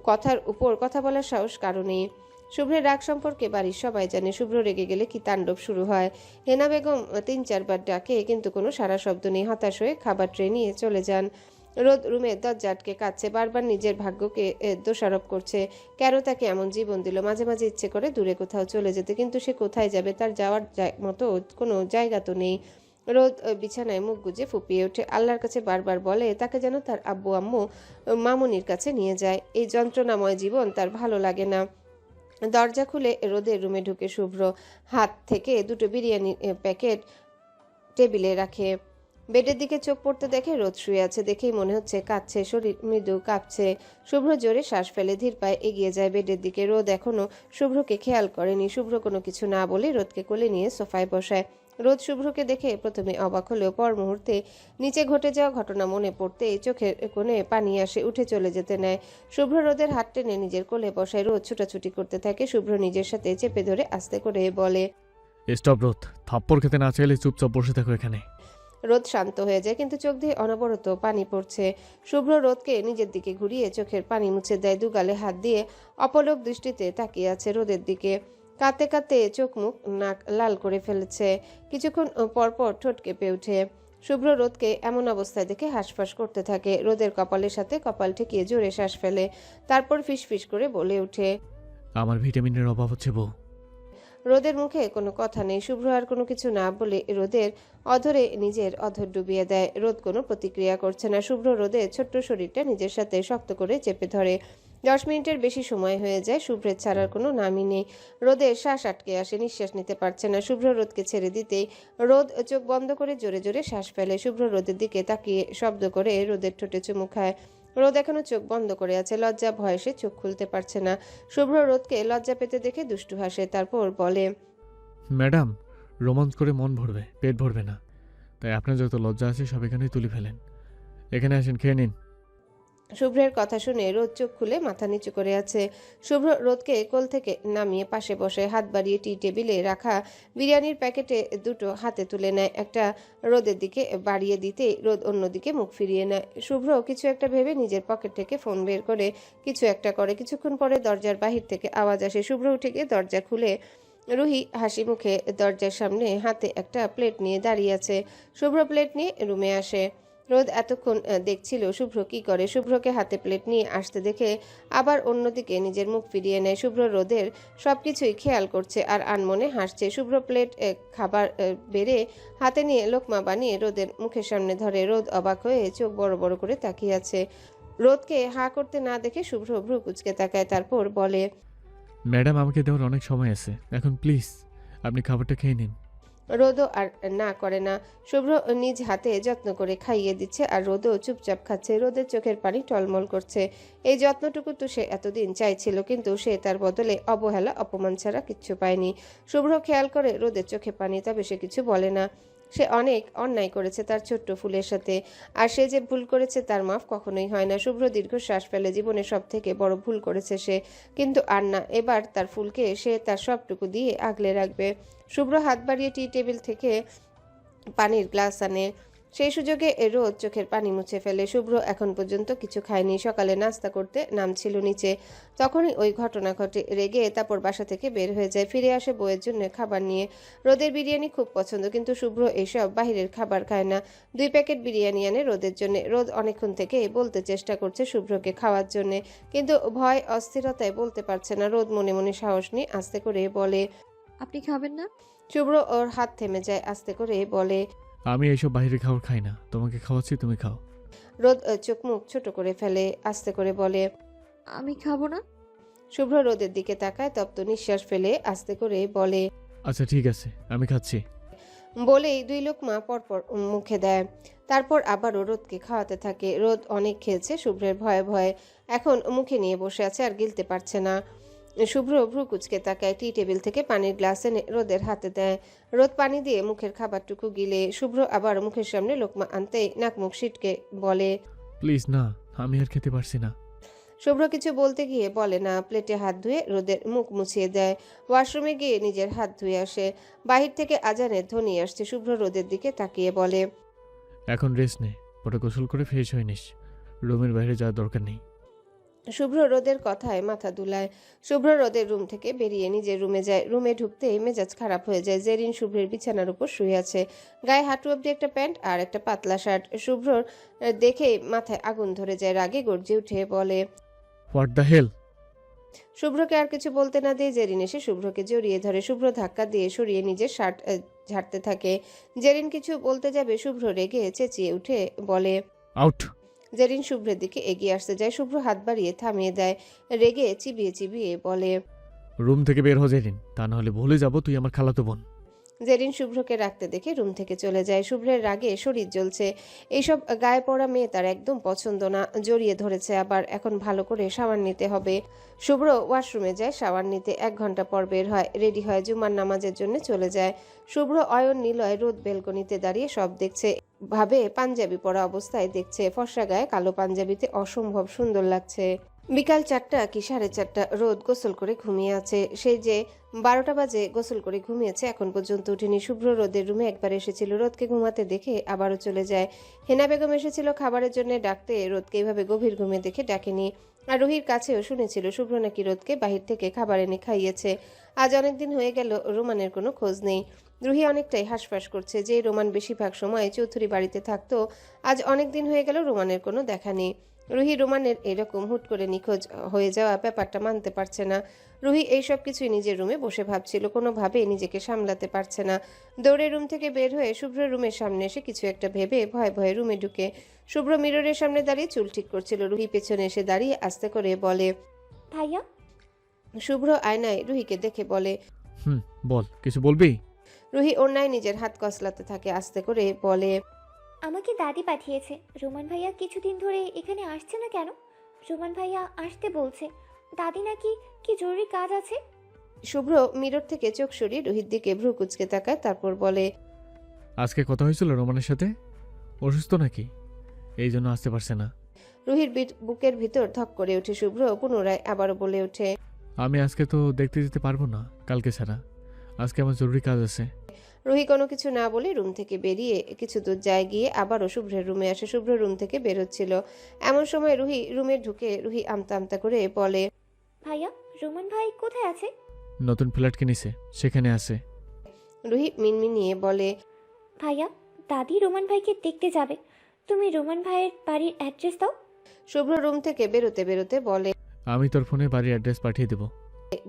কথার উপর কথা বলার সাহস কারণেই। শুভ্রের রাগ সম্পর্কে বাড়ির সবাই জানে। শুভ্র রেগে গেলে কি তাণ্ডব শুরু হয়। হেনা বেগম 3-4 বার ডাকে, কিন্তু কোনো সারা শব্দ নেই। হতাশ হয়ে খাবার ট্রে নিয়ে চলে যান। রোদ রুমে দরজা আটকে কাঁদছে, বারবার নিজের ভাগ্যকে দোষারোপ করছে। কেন তাকে এমন জীবন দিল? মাঝে মাঝে ইচ্ছে করে দূরে কোথাও চলে যেতে, কিন্তু সে কোথায় যাবে? তার যাওয়ার মতো কোনো জায়গা তো নেই। রোদ বিছানায় মুখ গুজে ফুপিয়ে ওঠে, আল্লাহর কাছে বারবার বলে তাকে যেন তার আব্বু আম্মু মামুনির কাছে নিয়ে যায়। এই যন্ত্রণাময় জীবন তার ভালো লাগে না। দরজা খুলে রোদের রুমে ঢুকে শুভ্র হাত থেকে দুটো বিরিয়ানি প্যাকেট টেবিলে রাখে। বেডের দিকে চোখ পড়তে দেখে রোদ শুয়ে আছে, দেখেই মনে হচ্ছে কাঁদছে, শরীর মৃদু কাঁপছে। শুভ্র জোরে শ্বাস ফেলে ধীর পায়ে এগিয়ে যায় বেডের দিকে। রোদ এখনো শুভ্রকে খেয়াল করেনি। শুভ্র কোনো কিছু না বলে রোদকে কোলে নিয়ে সোফায় বসায়। রোদ শুভ্রকে দেখে প্রথমে অবাক হলেও পর মুহূর্তে নিচে ঘটে যাওয়া ঘটনা মনে পড়তে চোখের কোণে পানি আসে, উঠে চলে যেতে নেয়। শুভ্র রোদের হাত টেনে নিজের কোলে বসায়। রোদ ছুটাছুটি করতে থাকে। শুভ্র নিজের সাথে চেপে ধরে আস্তে করে বলে, স্টপ রোদ, থাপ্পড় খেতে না চাইলে চুপচাপ বসে থাকো এখানে। রোদ শান্ত হয়ে যায়, কিন্তু চোখ দিয়ে অনবরত পানি পড়ছে। শুভ্র রোদকে নিজের দিকে ঘুরিয়ে চোখের পানি মুছে দেয়, দুগালে হাত দিয়ে অপলক দৃষ্টিতে তাকিয়ে আছে রোদের দিকে। কাঁদতে কাঁদতে চোখ মুখ নাক লাল করে ফেলেছে। কিছুক্ষণ পরপর ঠোঁট কেঁপে ওঠে। শুভ্র রোদকে এমন অবস্থায় দেখে হাঁসফাঁস করতে থাকে। রোদের কপালের সাথে কপাল ঠেকিয়ে জোরে শ্বাস ফেলে, তারপর ফিসফিস করে বলে ওঠে, আমার ভিটামিনের অভাব হচ্ছে বউ। রোদের মুখে কোনো কথা নেই। শুভ্র আর কোনো কিছু না বলে রোদের অধরে নিজের অধর ডুবিয়ে দেয়। রোদ কোনো প্রতিক্রিয়া করছে না। শুভ্র রোদের ছোট্ট শরীরটা নিজের সাথে শক্ত করে চেপে ধরে। 10 মিনিটের বেশি সময় হয়ে যায়, শুভ্রের ছাড়ার কোনো নামই নেই। রোদের শ্বাস আটকে আসে, নিঃশ্বাস নিতে পারছে না। শুভ্র রোদকে ছেড়ে দিতেই রোদ চোখ বন্ধ করে জোরে জোরে শ্বাস ফেলে। শুভ্র রোদের দিকে তাকিয়ে শব্দ করে রোদের ঠোঁটে চুমু খায়। রোদ এখনো চোখ বন্ধ করে আছে, লজ্জা ভয়ে সে চোখ খুলতে পারছে না। শুভ্র রোদকে লজ্জা পেতে দেখে দুষ্টু হাসে, তারপর বলে, ম্যাডাম, রোমান্স করে মন ভরবে, পেট ভরবে না, তাই আপনার যত লজ্জা আছে সব এখানেই তুলে ফেলেন। এখানে আসেন, খেয়ে নিন। শুভ্রের কথা শুনে রোদ চোখ খুলে মাথা নিচু করে আছে। শুভ্র রোদকে কোল থেকে নামিয়ে পাশে বসে হাত বাড়িয়ে টি টেবিলে রাখা বিরিয়ানির প্যাকেটে দুটো হাতে তুলে নেয়। একটা রোদের দিকে বাড়িয়ে দিতেই রোদ অন্যদিকে মুখ ফিরিয়ে নেয়। শুভ্র কিছু একটা ভেবে নিজের পকেট থেকে ফোন বের করে কিছু একটা করে। কিছুক্ষণ পরে দরজার বাহির থেকে আওয়াজ আসে। শুভ্র উঠে গিয়ে দরজা খুলে রুহি হাসি মুখে দরজার সামনে হাতে একটা প্লেট নিয়ে দাঁড়িয়ে আছে। শুভ্র প্লেট নিয়ে রুমে আসে। রোদ এতক্ষণ দেখছিল শুভ্র কি করে। শুভ্রকে হাতে প্লেট নিয়ে আসতে দেখে আবার অন্যদিকে নিজের মুখ ফিরিয়ে নেয়। শুভ্র রোদের সবকিছুই খেয়াল করছে আর আনমনে হাসছে। শুভ্র প্লেট খাবার বেড়ে হাতে নিয়ে লোকমা বানিয়ে রোদের মুখের সামনে ধরে। রোদ অবাক হয়ে চোখ বড় বড় করে তাকিয়ে আছে। রোদকে হাঁ করতে না দেখে শুভ্র ভ্রু কুঁচকে তাকায়, তারপর বলে, ম্যাডাম, আমাকে দেওয়ার অনেক সময় আছে, এখন প্লিজ আপনি খাবারটা খেয়ে নিন। রোদও আর না করে না। শুভ্র নিজ হাতে যত্ন করে খাইয়ে দিচ্ছে আর রোদও চুপচাপ খাচ্ছে। রোদের চোখের পানি টলমল করছে। এই যত্নটুকু তো সে এতদিন চাইছিল, কিন্তু সে তার বদলে অবহেলা অপমান ছাড়া কিচ্ছু পায়নি। শুভ্র খেয়াল করে রোদের চোখে পানি, তবে সে কিছু বলে না। সে অনেক অন্যায় করেছে তার ছোট্ট ফুলের সাথে, আর সে যে ভুল করেছে তার মাফ কখনোই হয় না। শুভ্র দীর্ঘশ্বাস ফেলে, জীবনে সব থেকে বড় ভুল করেছে সে, কিন্তু আর না, এবার তার ফুলকে সে তার সবটুকু দিয়ে আগলে রাখবে। শুভ্র হাত বাড়িয়ে টি টেবিল থেকে পানির গ্লাস আনে। সেই সুযোগে রোদ চোখের পানি মুছে ফেলে। শুভ্র এখন পর্যন্ত কিছু খায়নি, সকালে নাস্তা করতে নামছিল নিচে, তখনই ওই ঘটনা ঘটে। রেগে তারপর বাসা থেকে বের হয়ে যায়, ফিরে আসে বউয়ের জন্য খাবার নিয়ে। রোদের বিরিয়ানি খুব পছন্দ, কিন্তু শুভ্র এইসব বাহিরের খাবার খায় না। 2 প্যাকেট বিরিয়ানি আনে রোদের জন্য। রোদ অনেকক্ষণ থেকে বলতে চেষ্টা করছে শুভ্রকে খাওয়ার জন্য, কিন্তু ভয় অস্থিরতায় বলতে পারছে না। রোদ মনে মনে সাহস নিয়ে আস্তে করে বলে, আপনি খাবেন না? শুভ্র ওর হাত থেমে যায়, আস্তে করে বলে, আমি এইসব বাইরে খাবার খাই না, তোমাকে খাওয়াচ্ছি, তুমি খাও। রোদ চোখ মুখ ছোট করে ফেলে, আস্তে করে বলে, আমি খাবো না। শুভ্র রোদের দিকে তাকায়, তপ্ত নিঃশ্বাস ফেলে আস্তে করে বলে, আচ্ছা ঠিক আছে, আমি খাচ্ছি। বলেই 2 লোকমা পরপর মুখে দেয়। তারপর আবারও রোদকে খাওয়াতে থাকে। রোদ অনেক খেয়েছে, শুভ্রের ভয়ে ভয়ে এখন মুখে নিয়ে বসে আছে আর গিলতে পারছে না। শুভ্র ভ্রু কুচকে তাকায়, টি টেবিল থেকে পানির গ্লাস এনে রোদের হাতে দেয়। রোদ পানি দিয়ে মুখের খাবারটুকু গিলে শুভ্র আবার মুখের সামনে লোকমা আনতেই নাক মুখ সিটকে বলে, প্লিজ না, আমি আর খেতে পারছি না। শুভ্র কিছু বলতে গিয়ে বলে না, প্লেটে হাত ধুয়ে রোদের মুখ মুছিয়ে দেয়। ওয়াশরুমে গিয়ে নিজের হাত ধুয়ে আসে। বাহির থেকে আজানের ধ্বনি আসছে। শুভ্র রোদের দিকে তাকিয়ে বলে, এখন রেস্ট নে, পরে গোসল করে ফ্রেশ হয়ে নিস, রুমের বাইরে যাওয়ার দরকার নেই। শুভ্র রোদের কথায় মাথা দুলায়। শুভ্র রোদের রুম থেকে বেরিয়ে নিজের রুমে যায়। রুমে ঢুকতেই মেজাজ খারাপ হয়ে যায়। জেরিন শুভ্রের বিছানার উপর শুয়ে আছে, গায়ে হাঁটু অব্দি একটা প্যান্ট আর একটা পাতলা শার্ট। শুভ্রর দেখে মাথায় আগুন ধরে যায়, রাগে গর্জে উঠে বলে। What the hell? শুভ্রকে আর কিছু বলতে না দিয়ে জেরিন এসে শুভ্রকে জড়িয়ে ধরে। শুভ্র ধাক্কা দিয়ে সরিয়ে নিজের শার্ট ঝাড়তে থাকে। জেরিন কিছু বলতে যাবে, শুভ্র রেগে চেঁচিয়ে উঠে বলে। আউট! জেরিন শুভ্রের দিকে এগিয়ে আসতে যায়, শুভ্র হাত বাড়িয়ে থামিয়ে দেয়। রেগে চিবিয়ে চিবিয়ে বলে। রুম থেকে বের হয়ে জেরিন, তা নাহলে ভুলে যাব তুই আমার খালাতো বোন। জেরিন শুভ্রকে রাখতে দেখে রুম থেকে চলে যায়। শুভ্রের রাগে শরীর জ্বলছে। এইসব গায়ে পড়া মেয়ে তার একদম পছন্দ না। জড়িয়ে ধরেছে আবার, এখন ভালো করে শাওয়ার নিতে হবে। শুভ্র ওয়াশরুমে যায় শাওয়ার নিতে। 1 ঘন্টা পর বের হয়, রেডি হয়, জুমার নামাজের জন্য চলে যায়। শুভ্র অয়ন নিলয় রোদ বেলকনিতে দাঁড়িয়ে সব দেখছে। ভাবে পাঞ্জাবি পরা অবস্থায় দেখছে, ফর্সা গায়ে কালো পাঞ্জাবিতে অসম্ভব সুন্দর লাগছে। বিকাল 4টা কি 4:30, রোদ গোসল করে ঘুমিয়ে আছে। সেই যে 12টা বাজে গোসল করে ঘুমিয়েছে, এখন পর্যন্ত উঠেনি। শুভ্র রোদের রুমে একবার এসেছিল, রোদকে ঘুমাতে দেখে আবারও চলে যায়। হেনা বেগম এসেছিল খাবারের জন্য ডাকতে, রোদকে এইভাবে গভীর ঘুমে দেখে ডাকেনি। আর রুহির কাছেও শুনেছিল শুভ্র নাকি রোদকে বাহির থেকে খাবার এনে খাইয়েছে। আজ অনেকদিন হয়ে গেল রোমানের কোনো খোঁজ নেই। রুহি অনেকটাই হাঁসফাঁস করছে, যে রোমান বেশিরভাগ সময় চৌধুরী বাড়িতে থাকতো, আজ অনেকদিন হয়ে গেল রোমানের কোনো দেখা নেই। রুহি রোমানের এরকম হুট করে নিখোঁজ হয়ে যাওয়া ব্যাপারটা মানতে পারছে না। রুহি এইসব কিছুই নিজের রুমে বসে ভাবছিল, কোনোভাবে নিজেকে সামলাতে পারছে না। দৌড়ে রুম থেকে বের হয়ে শুভ্র রুমের সামনে এসে কিছু একটা ভেবে ভয়ে ভয়ে রুমে ঢুকে শুভ্র মিররের সামনে দাঁড়িয়ে চুল ঠিক করছিল। রুহি পেছনে এসে দাঁড়িয়ে আস্তে করে বলে। ভাইয়া, শুভ্র আয়নায় রুহিকে দেখে বলে। বল, কিছু বলবি? রুহি ওড়নায় নিজের হাত কসলাতে থাকে, আস্তে করে বলে। আমাকে দাদি পাঠিয়েছে। রোমান ভাইয়া কিছুদিন ধরে এখানে আসছে না কেন? রোমান ভাইয়া আসতে বলছে। দাদি নাকি কি জরুরি কাজ আছে। শুভ্র মিরর থেকে চোখ সরিয়ে রুহির দিকে ভ্রু কুঁচকে তাকায়, তারপর বলে। আজকে কথা হয়েছিল রোমানের সাথে? অসুস্থ নাকি, এই জন্য আসতে পারছে না? রুহির বুকের ভিতর ধক করে ওঠে। শুভ্র পুনরায় আবারও বলে ওঠে। আমি আজকে তো দেখতে যেতে পারবো না, কালকে ছাড়া। আজকে আমার জরুরি কাজ আছে। রুহি কোনো কিছু না বলে রুম থেকে বেরিয়ে কিছু দূর যায়, গিয়ে আবারও শুভ্রের রুমে আসে। শুভ্র রুম থেকে বেরোচ্ছিল, এমন সময় রুহি রুমে ঢুকে রুহি আমতা আমতা করে বলে। ভাইয়া, রোমান ভাই কোথায় আছে? নতুন ফ্ল্যাট কিনেছে, সেখানে আছে। রুহি মিনমিনিয়ে বলে। ভাইয়া, দাদি রোমান ভাইকে দেখতে যাবে। তুমি রোমান ভাইয়ের বাড়ির অ্যাড্রেস দাও। শুভ্র রুম থেকে বেরোতে বেরোতে বলে। আমি তোর ফোনে বাড়ির অ্যাড্রেস পাঠিয়ে দেবো।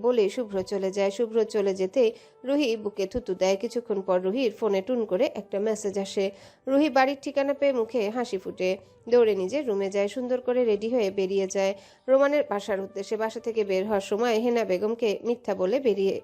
বলে শুভ্র চলে যায়। শুভ্র চলে যেতে রুহি বুকে থুতু দেয়। কিছুক্ষণ পর রুহির ফোনে টুন করে একটা মেসেজ আসে। রুহি বাড়ির ঠিকানা পেয়ে মুখে হাসি ফুটে দৌড়ে নিজের রুমে যায়। সুন্দর করে রেডি হয়ে বেরিয়ে যায় রোমানের বাসার উদ্দেশ্যে। বাসা থেকে বের হওয়ার সময় হেনা বেগমকে মিথ্যা বলে বেরিয়ে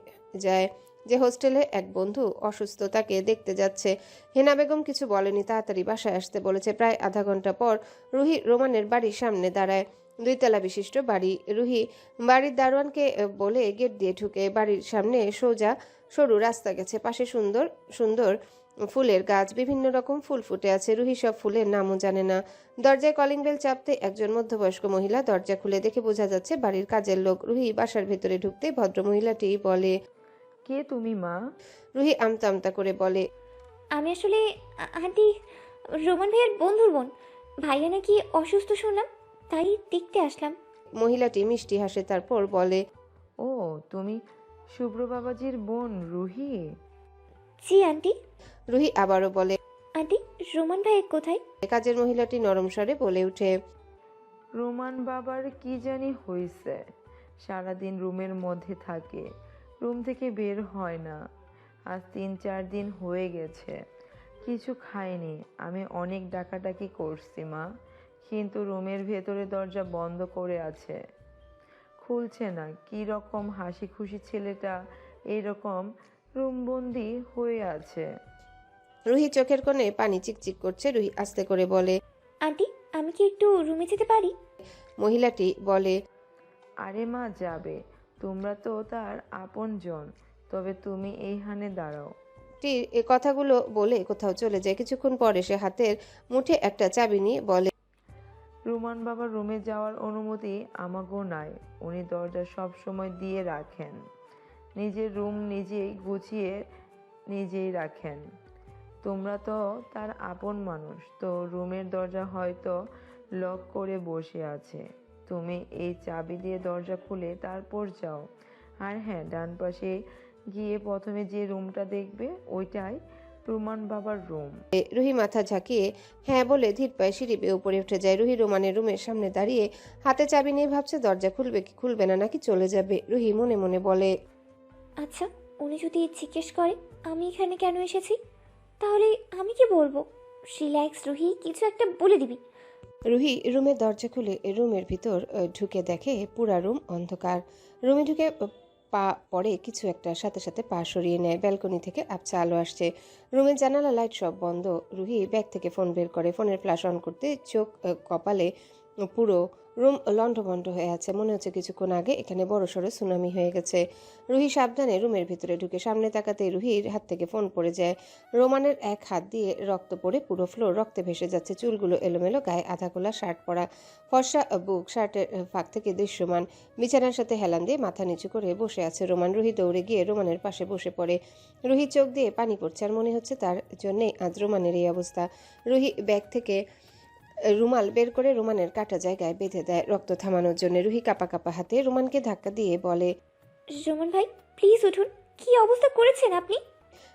যায় যে হোস্টেলে এক বন্ধু অসুস্থ, তাকে দেখতে যাচ্ছে। হেনা বেগম কিছু বলেনি, তাড়াতাড়ি বাসায় আসতে বলেছে। প্রায় আধা ঘন্টা পর রুহি রোমানের বাড়ির সামনে দাঁড়ায়। 2 তলা বিশিষ্ট বাড়ি। রুহি বাড়ির দারোয়ানকে বলে গেট দিয়ে ঢুকে। বাড়ির সামনে সোজা সরু রাস্তা গেছে, পাশে সুন্দর সুন্দর ফুলের গাছ, বিভিন্ন রকম ফুল ফুটে আছে। রুহি সব ফুলের নামও জানে না। দরজায় কলিং বেল চাপতে একজন মধ্যবয়স্ক মহিলা দরজা খুলে, দেখে বোঝা যাচ্ছে বাড়ির কাজের লোক। রুহি বাসার ভেতরে ঢুকতে ভদ্র মহিলাটি বলে। কে তুমি মা? রুহি আমতা আমতা করে বলে। আমি আসলে আন্টি রোমান ভাইয়ের বন্ধুর বোন। ভাইয়া নাকি অসুস্থ শুনলাম, তাই দেখতে আসলাম। মহিলাটি মিষ্টি হাসে, তারপর বলে। ও, তুমি শুভ্র বাবাজির বোন রুহি? জি আন্টি। রুহি আবারও বলে। আন্টি, রোমান ভাই কোথায়? কাজের মহিলাটি নরম স্বরে বলে ওঠে। রোমান বাবার কি জানি হয়েছে, সারাদিন রুমের মধ্যে থাকে, রুম থেকে বের হয় না। আজ 3-4 দিন হয়ে গেছে, কিছু খায়নি। আমি অনেক ডাকাডাকি করছি মা, কিন্তু রুমের ভেতরে দরজা বন্ধ করে আছে, খুলছে না। কি রকম হাসি খুশি ছেলেটা এইরকম রুমবন্দি হয়ে আছে। রুহি চোখের কোণে পানি চিকচিক করছে। রুহি আস্তে করে বলে। আন্টি, আমি কি একটু রুমে যেতে পারি? মহিলাটি বলে। আরে মা, যাবে, তোমরা তো তার আপনজন, তবে তুমি এইখানে দাঁড়াও। এ কথাগুলো বলে কোথাও চলে যায়। কিছুক্ষণ পর এসে হাতের মুঠে একটা চাবি নিয়ে বলে। রুমান বাবার রুমে যাওয়ার অনুমতি আমাগো নাই, উনি দরজা সব সময় দিয়ে রাখেন। নিজের রুম নিজেই গুছিয়ে নিজেই রাখেন। তোমরা তো তার আপন মানুষ, তো রুমের দরজা হয়তো লক করে বসে আছে, তুমি এই চাবি দিয়ে দরজা খুলে তারপর যাও। আর হ্যাঁ, ডান পাশে গিয়ে প্রথমে যে রুমটা দেখবে ওইটাই রোমান বাবার রুম। রুহি মাথা ঝাঁকিয়ে হ্যাঁ বলে ধীর পায়ে সিঁড়ি বেয়ে উপরে উঠে যায়। রুহি রোমানের রুমের সামনে দাঁড়িয়ে হাতে চাবি নিয়ে ভাবছে দরজা খুলবে কি খুলবে না, নাকি চলে যাবে। রুহি মনে মনে বলে, আচ্ছা, উনি যদি জিজ্ঞেস করে আমি এখানে কেন এসেছি, তাহলে আমি কি বলবো? রিল্যাক্স রুহি, কিছু একটা বলে দিবি। রুহি রুমের দরজা খুলে রুমের ভিতর ঢুকে দেখে পুরা রুম অন্ধকার। রুমে ঢুকে পা পড়ে কিছু একটা, সাথে সাথে পা সরিয়ে নেয়। ব্যালকনি থেকে আবছা আলো আসছে। রুমের জানালা লাইট সব বন্ধ। রুহি ব্যাগ থেকে ফোন বের করে ফোনের ফ্ল্যাশ অন করতে চোখ কপালে। পুরো রুম লণ্ডভণ্ড হয়ে আছে। মনে হচ্ছে কিছুক্ষণ আগে এখানে বড়সড় সুনামি হয়ে গেছে। রুহি সাবধানে রুমের ভিতরে ঢুকে সামনে তাকাতে রুহির হাত থেকে ফোন পড়ে যায়। রোমানের এক হাত দিয়ে রক্ত পড়ে পুরো ফ্লোর রক্তে ভেসে যাচ্ছে। চুলগুলো এলোমেলো, গায়ে আধা খোলা শার্ট পরা, ফর্সা বুক শার্টের ফাঁক থেকে দৃশ্যমান। বিছানার সাথে হেলান দিয়ে মাথা নিচু করে বসে আছে রোমান। রুহি দৌড়ে গিয়ে রোমানের পাশে বসে পড়ে। রুহি চোখ দিয়ে পানি পড়ছে, আর মনে হচ্ছে তার জন্যেই আজ রোমানের এই অবস্থা। রুহি ব্যাগ থেকে রুমাল বের করে রোমানের কাটা জায়গায় বেঁধে দেয় রক্ত থামানোর জন্য। রুহি কাপা কাপা হাতে রোমানকে ধাক্কা দিয়ে বলে, রোমান ভাই প্লিজ উঠুন, কি অবস্থা করেছেন আপনি?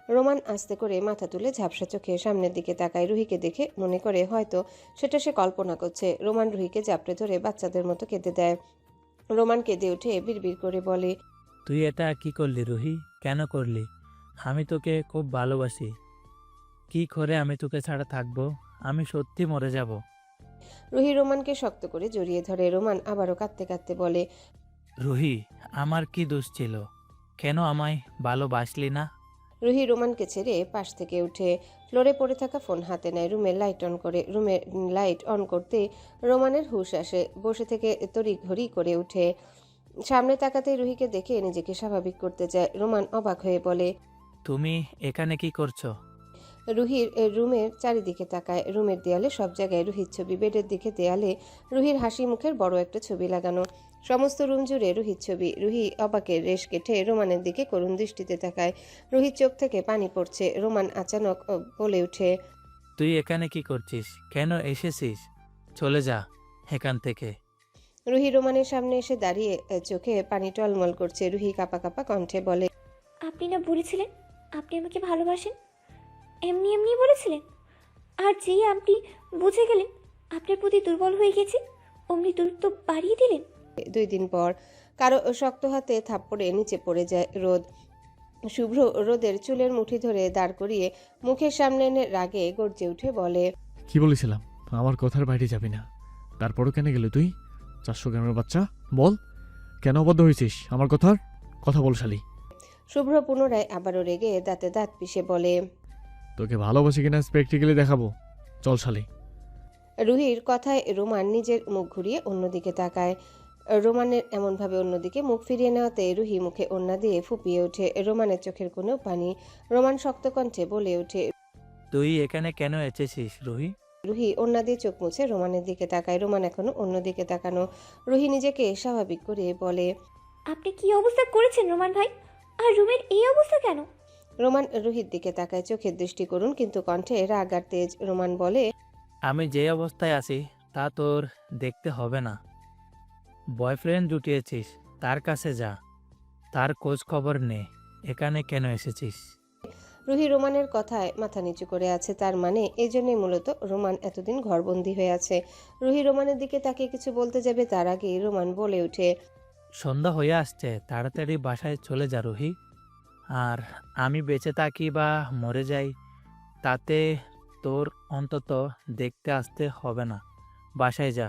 রোমান আস্তে করে মাথা তুলে ঝাপসা চোখে সামনের দিকে তাকায়। রুহিকে দেখে মনে করে হয়তো সেটা সে কল্পনা করছে। রোমান রুহিকে জাপটে ধরে বাচ্চাদের মতো কেঁদে দেয়। রোমান কেঁদে উঠে বিড়বিড় করে বলে, তুই এটা কি করলি রুহি? কেন করলি? আমি তোকে খুব ভালোবাসি। কি করে আমি তোকে ছাড়া থাকবো? আমি সত্যি মরে যাব। রুহি রোমানকে শক্ত করে জড়িয়ে ধরে। রোমান আবারও কাঁদতে কাঁদতে বলে, রুহি, আমার কি দোষ ছিল? কেন আমায় ভালোবাসলি না? রুহি রোমানকে ছেড়ে পাশ থেকে উঠে ফ্লোরে পড়ে থাকা ফোন হাতে নেয়। রুমের লাইট অন করে। রুমের লাইট অন করতে রোমানের হুঁশ আসে। বসে থেকে তড়িঘড়ি করে উঠে সামনে তাকাতে রুহিকে দেখে নিজেকে স্বাভাবিক করতে চায়। রোমান অবাক হয়ে বলে, তুমি এখানে কি করছো? রুহির রুমের চারিদিকে তাকায়। রুমের দেয়ালে সব জায়গায় রুহির ছবি। বেডের দিকে দেয়ালে রুহির হাসি মুখের বড় একটা ছবি লাগানো। সমস্ত রুম জুড়ে রুহির ছবি। রুহি অবাকের রেশ কেটে রোমানের দিকে করুণ দৃষ্টিতে তাকায়। রুহির চোখ থেকে পানি পড়ছে। রোমান আচানক বলে ওঠে, তুই এখানে কি করছিস? কেন এসেছিস? চলে যা এখান থেকে। রুহি রোমানের সামনে এসে দাঁড়িয়ে চোখে পানি টলমল করছে। রুহি কাঁপা কাঁপা কণ্ঠে বলে, আপনি না বলেছিলেন আপনি আমাকে ভালোবাসেন? এমনি এমনি বলেছিলেন, আর যেই আপনি বুঝে গেলেন আপনার প্রতি দুর্বল হয়ে গেছি, অমনি দূরত্ব বাড়িয়ে দিলেন। 2 দিন পর কারো শক্ত হাতে থাপ্পড়ে নিচে পড়ে যায় রোদ। শুভ্র রোদের চুলের মুঠি ধরে দাঁড় করিয়ে মুখের সামনে এনে রাগে গর্জে উঠে বলে, কি বলেছিলাম আমার কথার বাইরে যাবি না, তারপরও কেন গেলে তুই? 400 গ্রামের বাচ্চা, বল কেন অবাধ্য হয়েছিস আমার কথার? কথা বল শালি। শুভ্র পুনরায় আবারও রেগে দাঁতে দাঁত পিষে বলে, তোকে ভালোবাসি কিনা প্র্যাকটিক্যালি দেখাবো, চল শালি। রুহির কথায় রোমান নিজের মুখ ঘুরিয়ে অন্যদিকে তাকায়। রোমানের এমনভাবে অন্যদিকে মুখ ফিরিয়ে নেওয়াতে রুহি মুখে ওড়না দিয়ে ফুপিয়ে ওঠে। রোমানের চোখের কোণেও পানি। রোমান শক্ত কণ্ঠে বলে ওঠে, তুই এখানে কেন এসেছিস রুহি? রুহি ওড়না দিয়ে চোখ মুছে রোমানের দিকে তাকায়। রোমান এখনো অন্যদিকে তাকানো। রুহি নিজেকে স্বাভাবিক করে বলে, আপনি কি অবস্থা করেছেন রোমান ভাই? আর রুমের এই অবস্থা কেন? রোমান রুহির দিকে তাকায়, চোখের দৃষ্টি করুন কিন্তু কণ্ঠে রাগ আর তেজ। রোমান বলে, আমি যে অবস্থায় আছি তা তোর দেখতে হবে না। বয়ফ্রেন্ড জুটিয়েছিস, তার কাছে যা, তার খোঁজ খবর নে। এখানে কেন এসেছিস? রুহি রোমানের কথায় মাথা নিচু করে আছে। তার মানে এই জন্যই মূলত রোমান এতদিন ঘরবন্দি হয়ে আছে। রুহি রোমানের দিকে তাকিয়ে কিছু বলতে যাবে, তার আগেই রোমান বলে ওঠে, সন্ধ্যা হয়ে আসছে, তাড়াতাড়ি বাসায় চলে যা রুহি। আর আমি বেঁচে থাকি বা মরে যাই, তাতে তোর অন্তত দেখতে আসতে হবে না। বাসায় যা।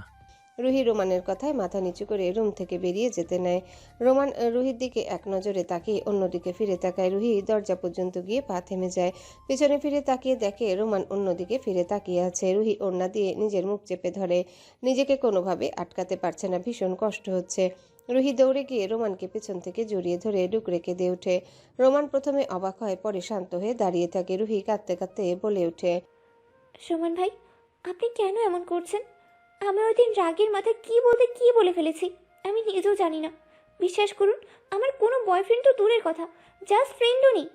রুহি রোমানের কথায় মাথা নিচু করে রুম থেকে বেরিয়ে যেতে নেয়। রোমান রুহির দিকে এক নজরে তাকিয়ে অন্যদিকে ফিরে তাকায়। রুহি দরজা পর্যন্ত গিয়ে পা থেমে যায়। পিছনে ফিরে তাকিয়ে দেখে রোমান অন্যদিকে ফিরে তাকিয়ে আছে। রুহি ওড়না দিয়ে নিজের মুখ চেপে ধরে। নিজেকে কোনোভাবে আটকাতে পারছে না, ভীষণ কষ্ট হচ্ছে। রুহি দৌড়ে গিয়ে রোমানকে পেছন থেকে জড়িয়ে ধরে ডুকরে কেঁদে ওঠে। রোমান প্রথমে অবাক হয়, পরে শান্ত হয়ে দাঁড়িয়ে থাকে। রুহি কাঁদতে কাঁদতে বলে ওঠে, রোমান ভাই, আপনি কেন এমন করছেন? আমি ওই দিন রাগের মাথায় কি বলে ফেলেছি আমি নিজেও জানি না। বিশ্বাস করুন, আমার কোনো বয়ফ্রেন্ড তো দূরের কথা, জাস্ট ফ্রেন্ডও নেই।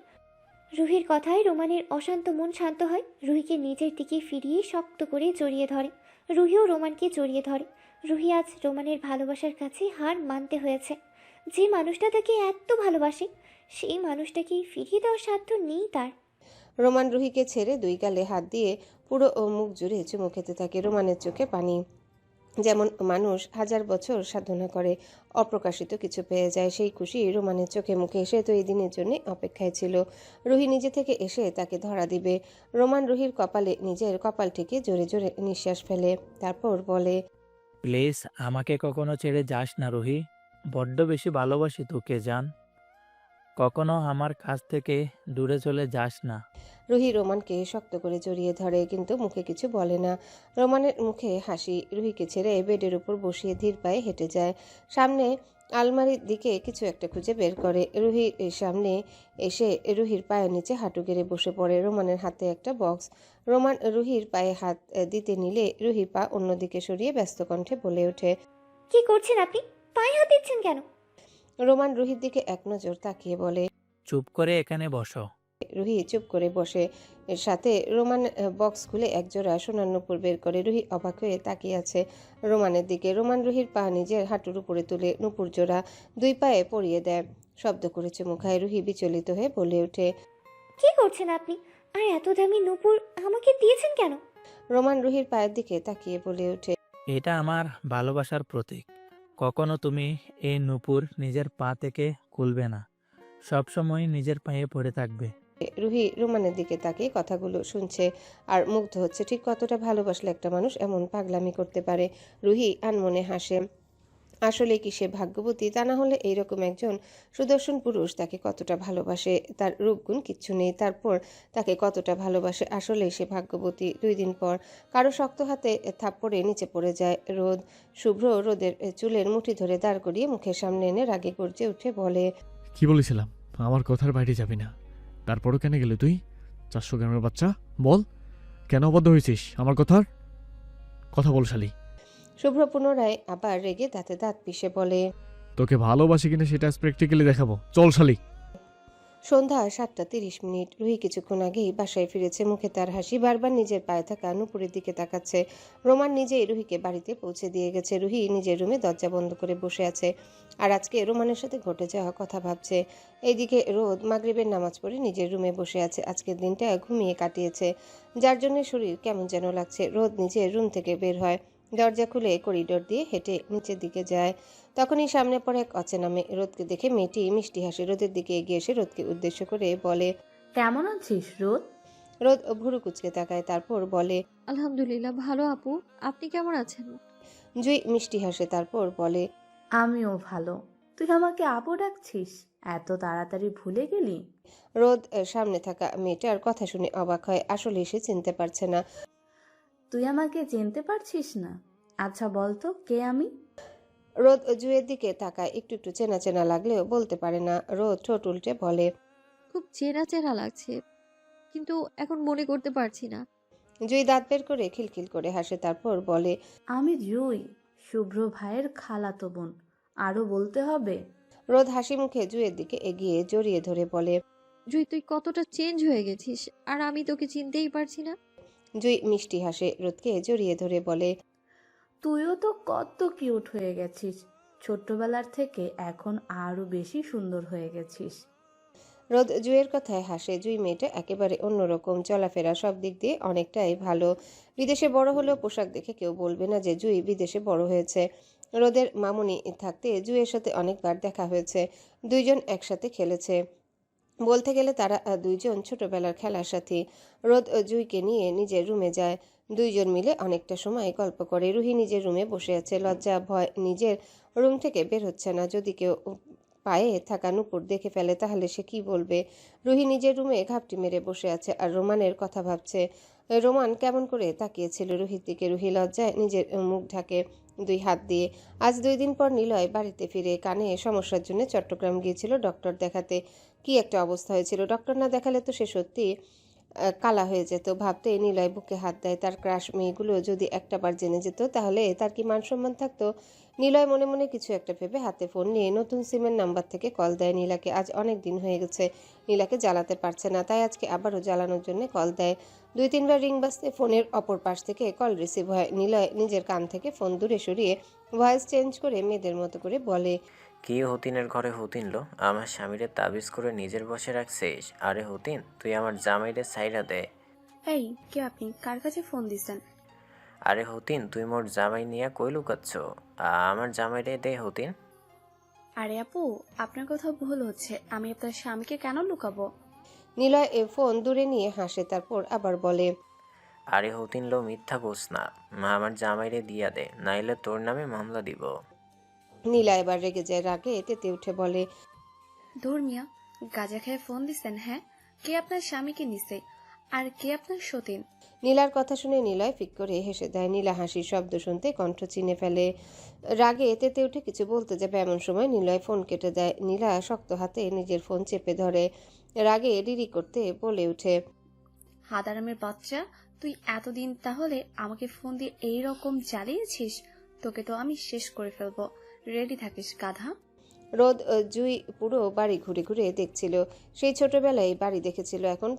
রুহির কথায় রোমানের অশান্ত মন শান্ত হয়। রুহিকে নিজের দিকে ফিরিয়ে শক্ত করে জড়িয়ে ধরে। রুহিও রোমানকে জড়িয়ে ধরে। রুহি আজ রোমানের ভালোবাসার কাছে হার মানতে হয়েছে। যে মানুষটা তাকে এত ভালোবাসে সেই মানুষটাকে ফিরিয়ে দেওয়ার সাধ্য নেই তার। রোমান রুহিকে ছেড়ে দুই গালে হাত দিয়ে পুরো মুখ জুড়ে চুমু খেতে থাকে। রোমানের চোখে পানি। যেমন মানুষ হাজার বছর সাধনা করে অপ্রকাশিত কিছু পেয়ে যায়, সেই খুশি রোমানের চোখে মুখে। সে তো এই দিনের জন্য অপেক্ষায় ছিল। রুহি নিজে থেকে এসে তাকে ধরা দিবে। রোমান রুহির কপালে নিজের কপাল থেকে জোরে জোরে নিঃশ্বাস ফেলে, তারপর বলে, প্লিজ আমাকে কখনো ছেড়ে যাস না রুহি। বড্ড বেশি ভালোবাসি তোকে জান। কখনো আমার কাছ থেকে দূরে চলে যাস না। রুহি রোমানকে শক্ত করে জড়িয়ে ধরে, কিন্তু মুখে কিছু বলে না। রোমানের মুখে হাসি। রুহিকে ছেড়ে বেডের উপর বসিয়ে ধীর পায়ে হেঁটে যায়। সামনে আলমারির দিকে কিছু একটা খুঁজে বের করে। রুহির সামনে এসে রুহির পায়ের নিচে হাঁটু গেড়ে বসে পড়ে। রোমানের হাতে একটা বক্স। রোমান রুহির পায়ে হাত দিতে নিলে রুহি পা অন্যদিকে সরিয়ে ব্যস্ত কণ্ঠে বলে ওঠে, কি করছেন আপনি? পায়ে হাত দিচ্ছেন কেন? রোমান রুহির দিকে এক নজর তাকিয়ে বলে। চুপ করে এখানে বসো। রুহি চুপ করে বসে। এর সাথে রোমান বক্স খুলে একজোড়া সোনার নূপুর বের করে। রুহি অবাক হয়ে তাকিয়ে আছে রোমানের দিকে। রোমান রুহির পা নিজের হাঁটুর উপরে তুলে নূপুর জোড়া দুই পায়ে পরিয়ে দেয়। শব্দ করে চুমু খায়। রুহি বিচলিত হয়ে বলে ওঠে, কি করছেন আপনি? আর এত দামি নূপুর আমাকে দিয়েছেন কেন? রোমান রুহির পায়ের দিকে তাকিয়ে বলে ওঠে, এটা আমার ভালোবাসার প্রতীক। কখনো তুমি এই নূপুর নিজের পা থেকে খুলবে না, সবসময় নিজের পায়ে পড়ে থাকবে। রুহি রোমানের দিকে তাকিয়ে কথাগুলো শুনছে আর মুগ্ধ হচ্ছে। ঠিক কতটা ভালোবাসলে একটা মানুষ এমন পাগলামি করতে পারে। রুহি আনমনে হাসে। আসলে কি সে ভাগ্যবতী? তা না হলে এইরকম একজন সুদর্শন পুরুষ তাকে কতটা ভালোবাসে। তার রূপগুণ কিচ্ছু নেই, তারপর তাকে কতটা ভালোবাসে। আসলে সে ভাগ্যবতী। 2 দিন পর কারো শক্ত হাতে থাপ্পড়ে নিচে পড়ে যায় রোদ। শুভ্র রোদের চুলের মুঠি ধরে দাঁড় করিয়ে মুখের সামনে এনে রাগে গর্জে উঠে বলে, কি বলেছিলাম আমার কথার বাইরে যাবি না, তারপরও কেন গেলে তুই? 400 গ্রামের বাচ্চা, বল কেন অবাধ্য হয়েছিস আমার কথার? কথা বল শালি। শুভ্র পুনরায় আবার রেগে দাঁতে দাঁত পিষে বলে, তোকে ভালোবাসি কিনা সেটা প্র্যাকটিক্যালি দেখাবো, চল শালি। সন্ধ্যা 7:30। রুহি কিছুক্ষণ আগেই বাসায় ফিরেছে। মুখে তার হাসি। বারবার নিজের পায়ে থাকা নূপুরের দিকে তাকাচ্ছে। রোমান নিজেই রুহিকে বাড়িতে পৌঁছে দিয়ে গেছে। রুহি নিজের রুমে দরজা বন্ধ করে বসে আছে আর আজকে রোমানের সাথে ঘটে যাওয়া কথা ভাবছে। এইদিকে রোদ মাগরিবের নামাজ পড়ে নিজের রুমে বসে আছে। আজকের দিনটা ঘুমিয়ে কাটিয়েছে, যার জন্য শরীর কেমন যেন লাগছে। রোদ নিজের রুম থেকে বের হয়, দরজা খুলে করিডোর দিয়ে হেঁটে নিচের দিকে যায়। তখনই সামনে পড়ে এক অচেনা মেয়ে। রোদকে দেখে মেয়েটি মিষ্টি হাসি। রোদের দিকে এগিয়ে এসে রোদকে উদ্দেশ্য করে বলে, কেমন আছিস রোদ? রোদ ভুরু কুচকে তাকায়, তারপর বলে, আলহামদুলিল্লাহ ভালো আপু, আপনি কেমন আছেন? জুই মিষ্টি হাসে, তারপর বলে, আমিও ভালো। তুই আমাকে আপু ডাকছিস? এত তাড়াতাড়ি ভুলে গেলি? রোদ সামনে থাকা মেয়েটার কথা শুনে অবাক হয়। আসলে সে চিনতে পারছে না। তুই আমাকে চিনতে পারছিস না? আচ্ছা বলতো কে আমি? রোদ জুয়ের দিকে তাকায়। একটু একটু চেনা চেনা লাগলেও বলতে পারে না। রোদ ঠোঁট উল্টে বলে, খুব চেনা চেনা লাগছে, কিন্তু এখন মনে করতে পারছি না। জুই দাঁত বের করে খিলখিল করে হাসে, তারপর বলে, আমি জুই, শুভ্র ভাইয়ের খালাতো বোন। আরো বলতে হবে? রোদ হাসি মুখে জুয়ের দিকে এগিয়ে জড়িয়ে ধরে বলে, জুই তুই কতটা চেঞ্জ হয়ে গেছিস, আর আমি তোকে চিনতেই পারছি না। জুই মিষ্টি হাসে, রোদকে জড়িয়ে ধরে বলে, তুইও তো কত কিউট হয়ে গেছিস। ছোট্টবেলার থেকে এখন আরো বেশি সুন্দর হয়ে গেছিস। রোদ জুইয়ের কথায় হাসে। জুই মেয়েটা একেবারে অন্যরকম, চলাফেরা সব দিক দিয়ে অনেকটাই ভালো। বিদেশে বড় হলেও পোশাক দেখে কেউ বলবে না যে জুই বিদেশে বড় হয়েছে। রোদের মামুনি থাকতে জুইয়ের সাথে অনেকবার দেখা হয়েছে। দুইজন একসাথে খেলেছে। বলতে গেলে তারা দুইজন ছোটবেলার খেলার সাথী। রোদ জুইকে নিয়ে নিজের রুমে যায়। দুইজন মিলে অনেকটা সময় গল্প করে। রুহি নিজের রুমে বসে আছে, লজ্জা ভয় নিজের রুম থেকে বের হচ্ছে না। যদি কেউ পায়ে থাকা নূপুর দেখে ফেলে তাহলে সে কি বলবে। রুহি নিজের রুমে ঘাপটি মেরে বসে আছে আর রোমানের কথা ভাবছে। রোমান কেমন করে তাকিয়েছিল রুহির দিকে। রুহি লজ্জায় নিজের মুখ ঢাকে 2 হাত দিয়ে। আজ 2 দিন পর নিলয় বাড়িতে ফিরে। কানে সমস্যার জন্য চট্টগ্রাম গিয়েছিল ডক্টর দেখাতে। কি একটা অবস্থা হয়েছিল, ডক্টর না দেখালে তো সে সত্যি কালা হয়ে যেত। ভাবতে নিলয় বুকে হাত দেয়। তার ক্রাশ মেয়েগুলো যদি একটাবার জেনে যেত তাহলে তার কি মান সম্মান থাকতো। নিলয় মনে মনে কিছু একটা ভেবে হাতে ফোন নিয়ে নতুন সিমের নাম্বার থেকে কল দেয় নীলাকে। আজ অনেক দিন হয়ে গেছে নীলাকে জ্বালাতে পারছে না, তাই আজকে আবারও জ্বালানোর জন্য কল দেয়। 2-3 বার রিং বাজতে ফোনের অপর পাশ থেকে কল রিসিভ হয়। নিলয় নিজের কান থেকে ফোন দূরে সরিয়ে ভয়েস চেঞ্জ করে মেয়েদের মতো করে বলে, কি হতিনের ঘরে হতিন লো, আমার স্বামীরে তাবিজ করে নিজের বসে রাখছিস? আরে হতিন, তুই আমার জামাইরে সাইরা দে। এই কে আপনি? কার কাছে ফোন দিছেন? আরে হতিন, তুই মোর জামাই নিয়া কই লুকাচ্ছ? আমার জামাইরে দে হতিন। আরে আপু, আপনার কোথাও ভুল হচ্ছে। আমি আপনার স্বামীকে কেন লুকাবো? নিলয় ফোন দূরে নিয়ে হাসে, তারপর আবার বলে, আরে হতিন লো, মিথ্যা বস না, আমার জামাইরে দিয়া দে, নাইলে তোর নামে মামলা দিব। নীলা এবার রেগে যায়, রাগে তেতে উঠে বলে, ধুর মিয়া, গাঁজা খেয়ে ফোন দিছেন? হ্যাঁ, কে আপনার স্বামীকে নিছে? আর কে আপনার সতীন? নীলার কথা শুনে নিলয় ফিক করে হেসে দেয়। নীলা হাসির শব্দ শুনতে কণ্ঠ চিনে ফেলে। রাগে তেতে উঠে কিছু বলতে যাবে এমন সময় নিলয় ফোন কেটে দেয়। নীলা শক্ত হাতে নিজের ফোন চেপে ধরে, রাগে রিরি করতে বলে উঠে, হাদারামের বাচ্চা, তুই এতদিন তাহলে আমাকে ফোন দিয়ে এই রকম জ্বালিয়েছিস? তোকে তো আমি শেষ করে ফেলবো। রেডি থাকিস গাধা। রোদ জুই পুরো বাড়ি ঘুরে ঘুরে দেখছিল। সেই ছোটবেলায় বাড়ি দেখেছিল, এখন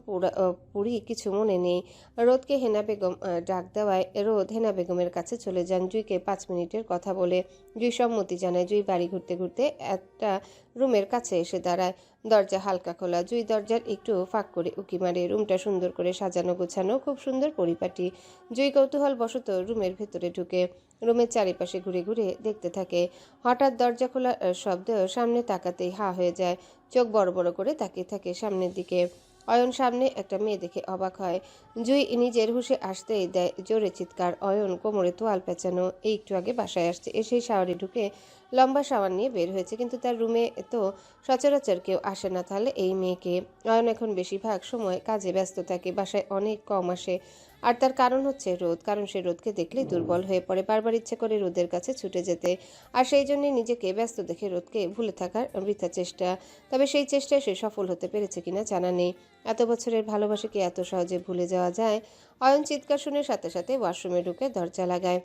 পুরি কিছু মনে নেই। রোদকে হেনা বেগম ডাক দেওয়ায় রোদ হেনা বেগমের কাছে চলে যান। জুইকে 5 মিনিটের কথা বলে জুই সম্মতি জানায়। জুই বাড়ি ঘুরতে ঘুরতে একটা রুমের কাছে এসে দাঁড়ায়। দরজা হালকা খোলা। জুই দরজার একটু ফাঁক করে উকি মারে। রুমটা সুন্দর করে সাজানো গোছানো, খুব সুন্দর পরিপাটি। জুই কৌতূহল বশত রুমের ভেতরে ঢুকে রুমের চারিপাশে ঘুরে ঘুরে দেখতে থাকে। হঠাৎ দরজা খোলা শব্দ, সামনে তাকাতেই হা হয়ে যায়। চোখ বড় বড় করে তাকিয়ে থাকে সামনের দিকে। অয়ন সামনে একটা মেয়ে দেখে অবাক হয়। জুই নিজের হুঁশে আসতেই দেয় জোরে চিৎকার। অয়ন কোমরে তোয়াল পেঁচানো, এই একটু আগে বাসায় আসছে, এসেই শাওয়ারে ঢুকে লম্বা শাওয়ার নিয়ে বের হয়েছে, কিন্তু তার রুমে তো সচরাচর কেউ আসে না। তাহলে এই মেয়েকে? অয়ন এখন বেশিরভাগ সময় কাজে ব্যস্ত থাকে, বাসায় অনেক কম আসে। আর তার কারণ হচ্ছে রোদ, কারণ সে রোদকে দেখলেই দুর্বল হয়ে পড়ে, বারবার ইচ্ছে করে রোদের কাছে ছুটে যেতে। আর সেই জন্যে নিজেকে ব্যস্ত দেখে রোদকে ভুলে থাকার বৃথা চেষ্টা। তবে সেই চেষ্টায় সে সফল হতে পেরেছে কিনা জানা নেই। এত বছরের ভালোবাসা কি এত সহজে ভুলে যাওয়া যায়? অয়ন চিৎকার শুনে সাথে সাথে ওয়াশরুমে ঢুকে দরজা লাগায়।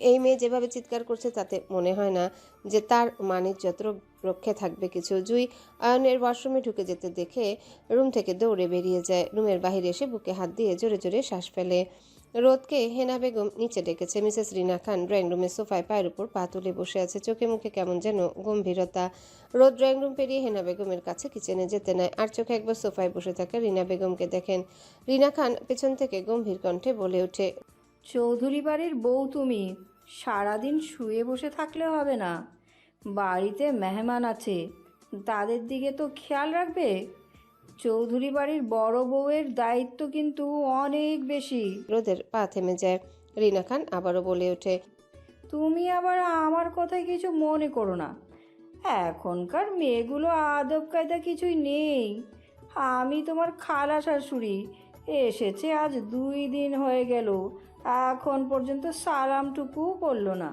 এই মেয়ে যেভাবে চিৎকার করছে তাতে মনে হয় না যে তার মানিজ্যত রক্ষে থাকবে কিছু। জুই অয়নের ওয়াশরুমে ঢুকে যেতে দেখে রুম থেকে দৌড়ে বেরিয়ে যায়। রুমের বাইরে এসে বুকে হাত দিয়ে জোরে জোরে শ্বাস ফেলে। রোদকে হেনা বেগম নিচে ডেকেছে। মিসেস রিনা খান ড্রয়িং রুমের সোফায় পায়ের উপর পা তুলে বসে আছে, চোখে মুখে কেমন যেন গম্ভীরতা। রোদ ড্রয়িং রুম পেরিয়ে হেনা বেগমের কাছে কিচেনে যেতে নেয়, আর চোখে একবার সোফায় বসে থাকা রিনা বেগমকে দেখেন। রিনা খান পেছন থেকে গম্ভীর কণ্ঠে বলে ওঠে, চৌধুরী বাড়ির বউ তুমি, সারাদিন শুয়ে বসে থাকলে হবে না। বাড়িতে মেহমান আছে, তাদের দিকে তো খেয়াল রাখবে। চৌধুরী বাড়ির বড় বউয়ের দায়িত্ব কিন্তু অনেক বেশি। রোদের পা থেমে যায়। রিনা খান আবারও বলে ওঠে, তুমি আবার আমার কথায় কিছু মনে করো না। এখনকার মেয়েগুলো আদব কায়দা কিছুই নেই। আমি তোমার খালা শাশুড়ি, এসেছে আজ 2 দিন হয়ে গেল, এখন পর্যন্ত সালামটুকুও করলো না।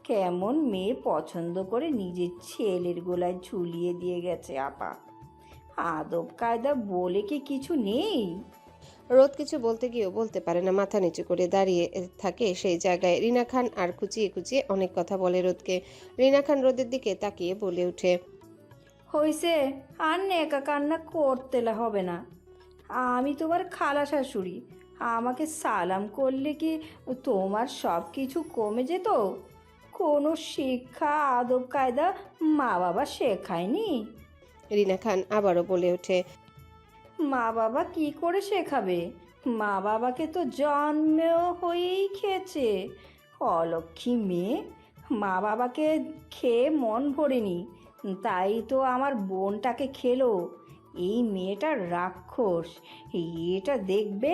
কেমন মেয়ে পছন্দ করে নিজের ছেলের গোলায় ঝুলিয়ে দিয়ে গেছে আপা। আদব কায়দা বলে কি কিছু নেই? রোদ কিছু বলতে গিয়েও বলতে পারে না, মাথা নিচু করে দাঁড়িয়ে থাকে সেই জায়গায়। রিনা খান আর খুঁচিয়ে খুঁচিয়ে অনেক কথা বলে রোদকে। রিনা খান রোদের দিকে তাকিয়ে বলে ওঠে, হইছে, আর নেকা কান্না করতে হবে না। আমি তোমার খালা শাশুড়ি, আমাকে সালাম করলে কি তোমার সব কিছু কমে যেত? কোনো শিক্ষা আদব কায়দা মা বাবা শেখায়নি? রিনা খান আবারও বলে ওঠে, মা বাবা কি করে শেখাবে? মা বাবাকে তো জন্মেও হয়েই খেয়েছে। অলক্ষী মেয়ে, মা বাবাকে খেয়ে মন ভরেনি, তাই তো আমার বোনটাকে খেলো। এই মেয়েটা রাক্ষস, এটা দেখবে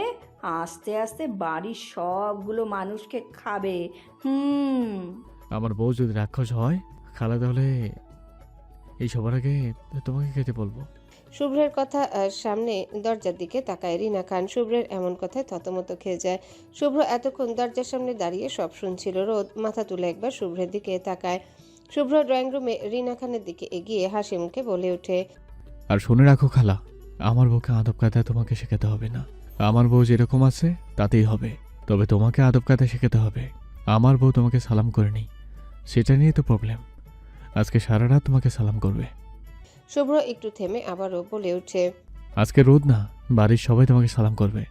আস্তে আস্তে বাড়ির সবগুলো মানুষকে খাবে। আমার বউ যদি রাক্ষস হয় খালা, তাহলে এই সবার আগে তোমাকে খেতে বলবো। শুভ্রের কথা সামনে দরজার দিকে তাকায় রিনা খান। শুভ্রের এমন কথায় থতমত খেয়ে যায়। শুভ্র এতক্ষণ দরজার সামনে দাঁড়িয়ে সব শুনছিল। রোদ মাথা তুলে একবার শুভ্রের দিকে তাকায়। শুভ্র ড্রয়িং রুমে রিনা খানের দিকে এগিয়ে হাসি মুখে বলে ওঠে, আর শুনে রাখো খালা, আমার বউকে আদব কায়দায় তোমাকে শেখাতে হবে না। আমার বউ যেরকম আছে তাতেই হবে। তবে তোমাকে আদব কায়দা শেখাতে হবে। আমার বউ তোমাকে সালাম করেনি, সেটা নিয়ে তো প্রবলেম। আজকে সারা রাত তোমাকে সালাম করবে। শুভ্র একটু থেমে আবারও বলে ওঠে, আজকে রোদ না, বাড়ির সবাই তোমাকে সালাম করবে।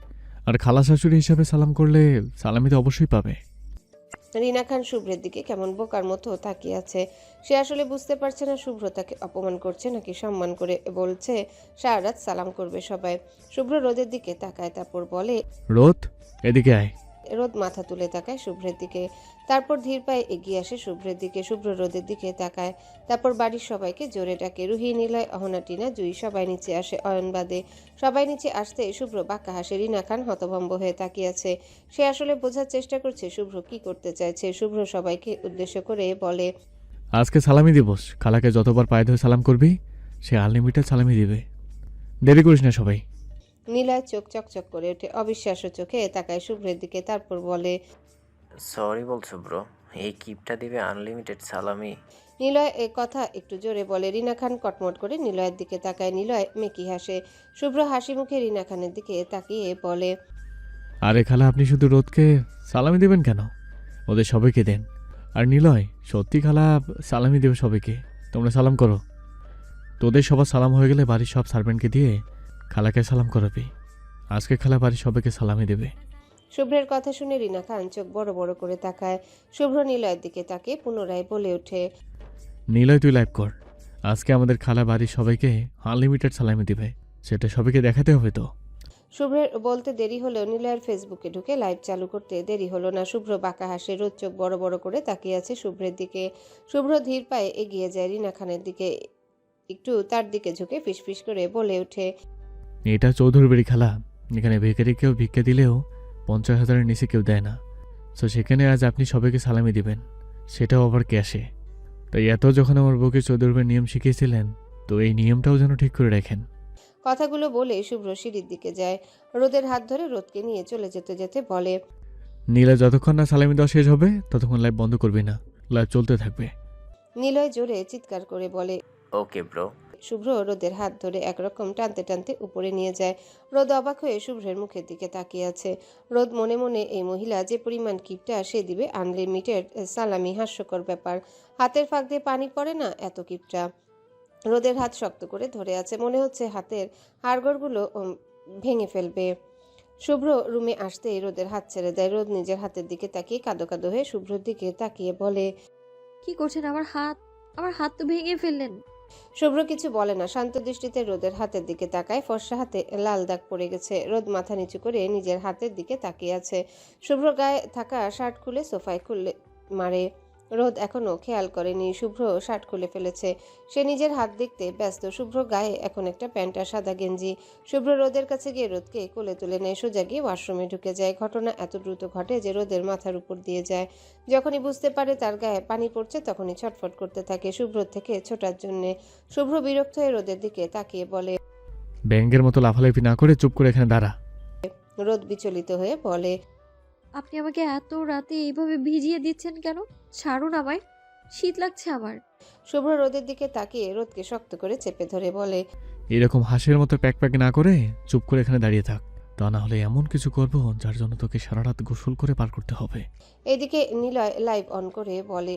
আর খালা শাশুড়ি হিসাবে সালাম করলে সালামি তো অবশ্যই পাবে। রিনা খান শুভ্রের দিকে কেমন বোকার মতো তাকিয়ে আছে। সে আসলে বুঝতে পারছে না শুভ্র তাকে অপমান করছে নাকি সম্মান করে বলছে সারা রাত সালাম করবে সবাই। শুভ্র রোদের দিকে তাকায়, তারপর বলে, রোদ এদিকে আয়। রোদ মাথা তুলে তাকায় শুভ্রের দিকে, তারপর ধীর পায়ে এগিয়ে আসে শুভ্রের দিকে। শুভ্র রোদের দিকে তাকায়, তারপর বাড়ির সবাইকে জোরে ডাকে। রুহি, নিলয়, অহনা, টিনা, জুই সবাই নিচে আসে। অয়ন বাদে সবাই নিচে আসতে শুভ্র বাঁকা হাসে। রিনা খান হতভম্ব হয়ে তাকিয়ে আছে। সে আসলে বোঝার চেষ্টা করছে শুভ্র কি করতে চাইছে। শুভ্র সবাইকে উদ্দেশ্য করে বলে, আজকে সালামি দিবস, খালাকে যতবার পায়ে ধরে সালাম করবি সে আনলিমিটেড সালামি দিবে। দেরি করিস না সবাই। নিলয় চোখ চকচক করে ওঠে, অবিশ্বাস্য চোখে তাকায় শুভ্রের দিকে, তারপর বলে, সরি বলছো ব্রো, এই কিপটা দিবে আনলিমিটেড সালামি? নিলয় এ কথা একটু জোরে বলে। রিনা খান কটমট করে নিলয়ের দিকে তাকায়। নিলয় মেকি হাসে। শুভ্র হাসি মুখে রিনা খানের দিকে তাকিয়ে বলে, আরে খালা, আপনি শুধু রোদকে সালামি দেবেন কেন? ওদের সবাইকে দেন। আর নিলয়, সত্যি খালা সালামি দেবে সবাইকে, তোমরা সালাম করো। তোদের সবার সালাম হয়ে গেলে বাড়ির সব সার্ভেন্টকে দিয়ে খালাকে সালাম করাবি। আজকে খালা বাড়ির সবাইকে সালামি দেবে। শুভ্রের কথা শুনে রিনা খান চোখ বড় বড় করে তাকায়। শুভ্র নিলয়ের দিকে তাকিয়ে পুনরায় বলে ওঠে, নিলয় তুই লাইভ কর। আজকে আমাদের খালা বাড়ির সবাইকে আনলিমিটেড সালামি দিবে, সেটা সবাইকে দেখাতে হবে তো। শুভ্রের বলতে দেরি হলেও নিলয়ের ফেসবুকে ঢুকে লাইভ চালু করতে দেরি হলো না। শুভ্র বাঁকা হাসে, রোদ চোখ বড় বড় করে তাকিয়ে আছে শুভ্রের দিকে। শুভ্র ধীর পায়ে এগিয়ে যায় রিনা খানের দিকে, একটু তার দিকে ঝুঁকে ফিসফিস করে বলে ওঠে, এটা চৌধুরী বাড়ি খালা, এখানে ভিখারি কেউ ভিক্ষা দিলেও 50,000-এর নিচে কেউ দেয় না। তো সেখানে আজ আপনি সবাইকে সালামি দিবেন, সেটাও আবার ক্যাশে। তাই এত যখন আমার বউকে চৌধুরীর নিয়ম শিখিয়েছিলেন, তো এই নিয়মটাও যেন ঠিক করে রাখেন। কথাগুলো বলে শুভ্র সিঁড়ির দিকে যায়। রোদের হাত ধরে রোদকে নিয়ে চলে যেতে যেতে বলে, নীলা যতক্ষণ না সালামি দেওয়া শেষ হবে ততক্ষণ লাইভ বন্ধ করবি না, লাইভ চলতে থাকবে। নিলয় জোরে চিৎকার করে বলে। Okay bro. শুভ্র রোদের হাত ধরে একরকম টানতে টানতে উপরে নিয়ে যায়। রোদ অবাক হয়ে শুভ্রের মুখের দিকে তাকিয়ে আছে। রোদ মনে মনে এই মহিলা যে পরিমাণ কিপটা, সে দিবে আনলিমিটেড সালামি। হাস্যকর ব্যাপার, হাতের ফাঁক দিয়ে পানি পড়ে না, এত কিপটা। রোদের হাত শক্ত করে ধরে আছে, মনে হচ্ছে হাতের হাড়গোড়গুলো ভেঙে ফেলবে। শুভ্র রুমে আসতেই রোদের হাত ছেড়ে দেয়। রোদ নিজের হাতের দিকে তাকিয়ে কাঁদো কাঁদো হয়ে শুভ্রর দিকে তাকিয়ে বলে, কি করছেন? আমার হাত তো ভেঙে ফেললেন। শুভ্র কিছু বলে না, শান্ত দৃষ্টিতে রোদের হাতের দিকে তাকায়। ফর্সা হাতে লাল দাগ পড়ে গেছে। রোদ মাথা নিচু করে নিজের হাতের দিকে তাকিয়ে আছে। শুভ্র গায়ে থাকা শার্ট খুলে সোফায় খুলে মারে। রোদ এখনো খেয়াল করেনি শুভ্র শার্ট খুলে ফেলেছে। সে নিজের হাত দেখতে ব্যস্ত। শুভ্র গায়ে এখন একটা প্যান্ট আর সাদা গেঞ্জি। শুভ্র রোদের কাছে গিয়ে রোদকে কোলে তুলে নেয়, সোজা গিয়ে ওয়াশরুমে ঢুকে যায়। ঘটনা এত দ্রুত ঘটে যে রোদের মাথার উপর দিয়ে যায়। যখনই বুঝতে পারে তার গায়ে পানি পড়ছে, তখনই ছটফট করতে থাকে শুভ্র থেকে ছোটার জন্যে। শুভ্র বিরক্ত হয়ে রোদের দিকে তাকিয়ে বলে, ব্যাঙের মতো লাফালাফি না করে চুপ করে এখানে দাঁড়া। রোদ বিচলিত হয়ে বলে, আপনি আমাকে এত রাতে এইভাবে ভিজিয়ে দিচ্ছেন কেন? ছাড়ুন আমায়, শীত লাগছে আমার। শুভ্র রোদের দিকে তাকিয়ে রোদকে শক্ত করে চেপে ধরে বলে, এরকম হাসির মতো প্যাক প্যাক না করে চুপ করে এখানে দাঁড়িয়ে থাক, তা না হলে এমন কিছু করব যার জন্য তোকে সারা রাত গোসল করে পার করতে হবে। এদিকে নিলয় লাইভ অন করে বলে,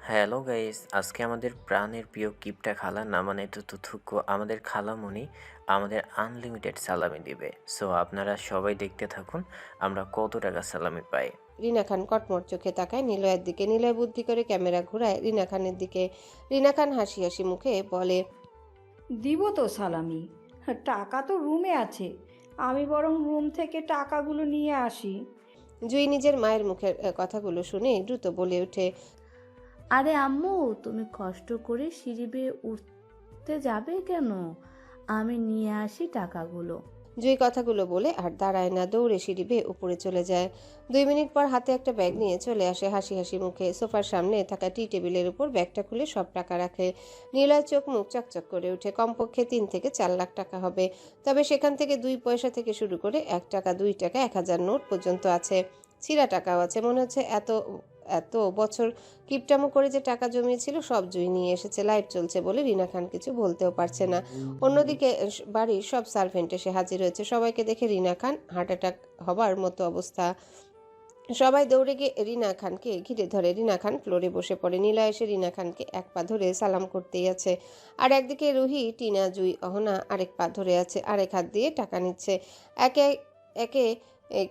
হ্যালো গাইস, আজকে আমাদের প্রাণের প্রিয় কিপটা খালা না মানে তুতুকু আমাদের খালামণি আমাদের আনলিমিটেড সালামি দিবে। সো আপনারা সবাই দেখতে থাকুন আমরা কত টাকা সালামি পাই। রিনা খান কটমট চোখে তাকায় নিলয়ের দিকে। নিলয় বুদ্ধি করে ক্যামেরা ঘোরায় রিনা খানের দিকে। রিনা খান হাসি হাসি মুখে বলে, দিব তো সালামি, টাকা তো রুমে আছে, আমি বরং রুম থেকে টাকাগুলো নিয়ে আসি। জুই নিজের মায়ের মুখের কথাগুলো শুনে দ্রুত বলে ওঠে, আরে আম্মু, তুমি কষ্ট করে সিঁড়ি বেয়ে উঠতে যাবে কেন? আমি নিয়ে আসি টাকাগুলো। জুই কথাগুলো বলে আর দাঁড়ায় না, দৌড়ে সিঁড়ি বেয়ে উপরে চলে যায়। 2 মিনিট পর হাতে একটা ব্যাগ নিয়ে চলে আসে হাসি হাসি মুখে। সোফার সামনে থাকা টি টেবিলের উপর ব্যাগটা খুলে সব টাকা রাখে। নীলার চোখ মুখ চকচক করে ওঠে। কমপক্ষে 3 থেকে 4 লাখ টাকা হবে। তবে সেখান থেকে 2 পয়সা থেকে শুরু করে 1 টাকা, 2 টাকা, 1000 নোট পর্যন্ত আছে। ছিঁড়া টাকাও আছে। মনে হচ্ছে এত এত বছর কিপটামো করে যে টাকা জমিয়েছিল সব জুই নিয়ে এসেছে। লাইফ চলছে বলে রিনা খান কিছু বলতেও পারছে না। অন্যদিকে বাড়ির সব সার্ভেন্ট এসে হাজির হয়েছে। সবাইকে দেখে রিনা খান হার্ট অ্যাটাক হবার মতো অবস্থা। সবাই দৌড়ে গিয়ে রিনা খানকে ঘিরে ধরে। রিনা খান ফ্লোরে বসে পড়ে। নীলা এসে রিনা খানকে এক পা ধরে সালাম করতেই আছে। আর একদিকে রুহি, টিনা, জুই, অহনা আরেক পা ধরে আছে, আরেক হাত দিয়ে টাকা নিচ্ছে। একে একে এ,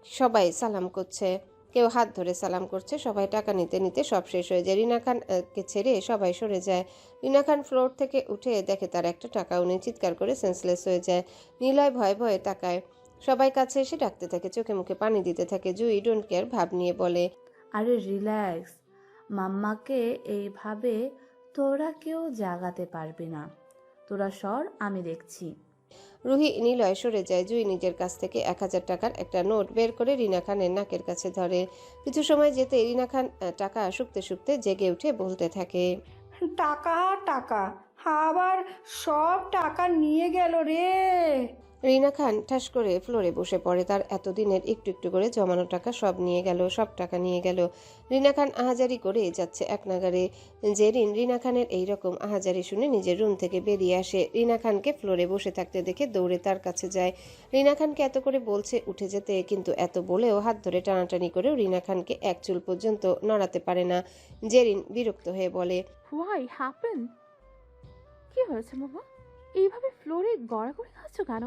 সবাই সালাম করছে, কেউ হাত ধরে সালাম করছে। সবাই টাকা নিতে নিতে সব শেষ হয়ে যায়। রিনা খানকে ছেড়ে সবাই সরে যায়। রিনা খান ফ্লোর থেকে উঠে দেখে তার একটা টাকাও নেই। চিৎকার করে সেন্সলেস হয়ে যায়। নীলয় ভয়ে ভয়ে তাকায়। সবাই কাছে এসে ডাকতে থাকে, চোখে মুখে পানি দিতে থাকে। জুই ডোন্ট কেয়ার ভাব নিয়ে বলে, আরে রিল্যাক্স, মাম্মাকে এইভাবে তোরা কেউ জাগাতে পারবি না। তোরা সর, আমি দেখছি। রুহি নিলয় সরে যায়। জুই নিজের কাছ থেকে 1000 টাকার একটা নোট বের করে রিনা খানের নাকের কাছে ধরে। কিছু সময় যেতে রিনা খান টাকা শুকতে শুকতে জেগে উঠে বলতে থাকে, টাকা টাকা, আবার সব টাকা নিয়ে গেল রে। রিনা খান ঠাস করে ফ্লোরে বসে পড়ে। তার এতদিনের একটু একটু করে জমানো টাকা সব নিয়ে গেল, সব টাকা নিয়ে গেল। রিনা খান আহাজারি করে যাচ্ছে এক নাগারে। জেরিন রিনা খানের এইরকম আহাজারি শুনে নিজের রুম থেকে বেরিয়ে আসে। রিনা খানকে ফ্লোরে বসে থাকতে দেখে দৌড়ে তার কাছে যায়। রিনা খানকে এত করে বলছে উঠে যেতে, কিন্তু এত বলেও হাত ধরে টানাটানি করেও রিনা খানকে এক চুল পর্যন্ত নড়াতে পারে না। জেরিন বিরক্ত হয়ে বলে, হোয়াই হ্যাপেন? কি হয়েছে মামা? এইভাবে ফ্লোরে গড়াগড়ি খাচ্ছ কেন?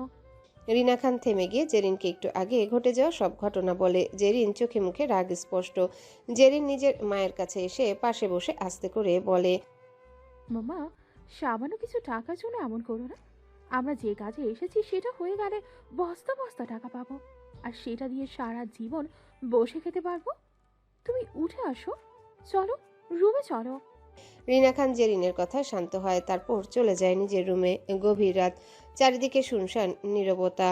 রিনা খান থেমে গিয়ে জেরিনকে একটু আগে ঘটে যাওয়া সব ঘটনা বলে। জেরিন চোখে মুখে রাগ স্পষ্ট। জেরিন নিজের মায়ের কাছে এসে পাশে বসে আস্তে করে বলে, মামা, সামান্য কিছু টাকার জন্য এমন করো না। আমরা যে কাজে এসেছি সেটা হয়ে গেলে বস্তা বস্তা টাকা পাবো, আর সেটা দিয়ে সারা জীবন বসে খেতে পারবো। তুমি উঠে আসো, চলো রুমে চলো। রিনা খান জেরিনের কথায় শান্ত হয়, তারপর চলে যায় নিজের রুমে। গভীর রাত, চারিদিকে শুনশান নীরবতা।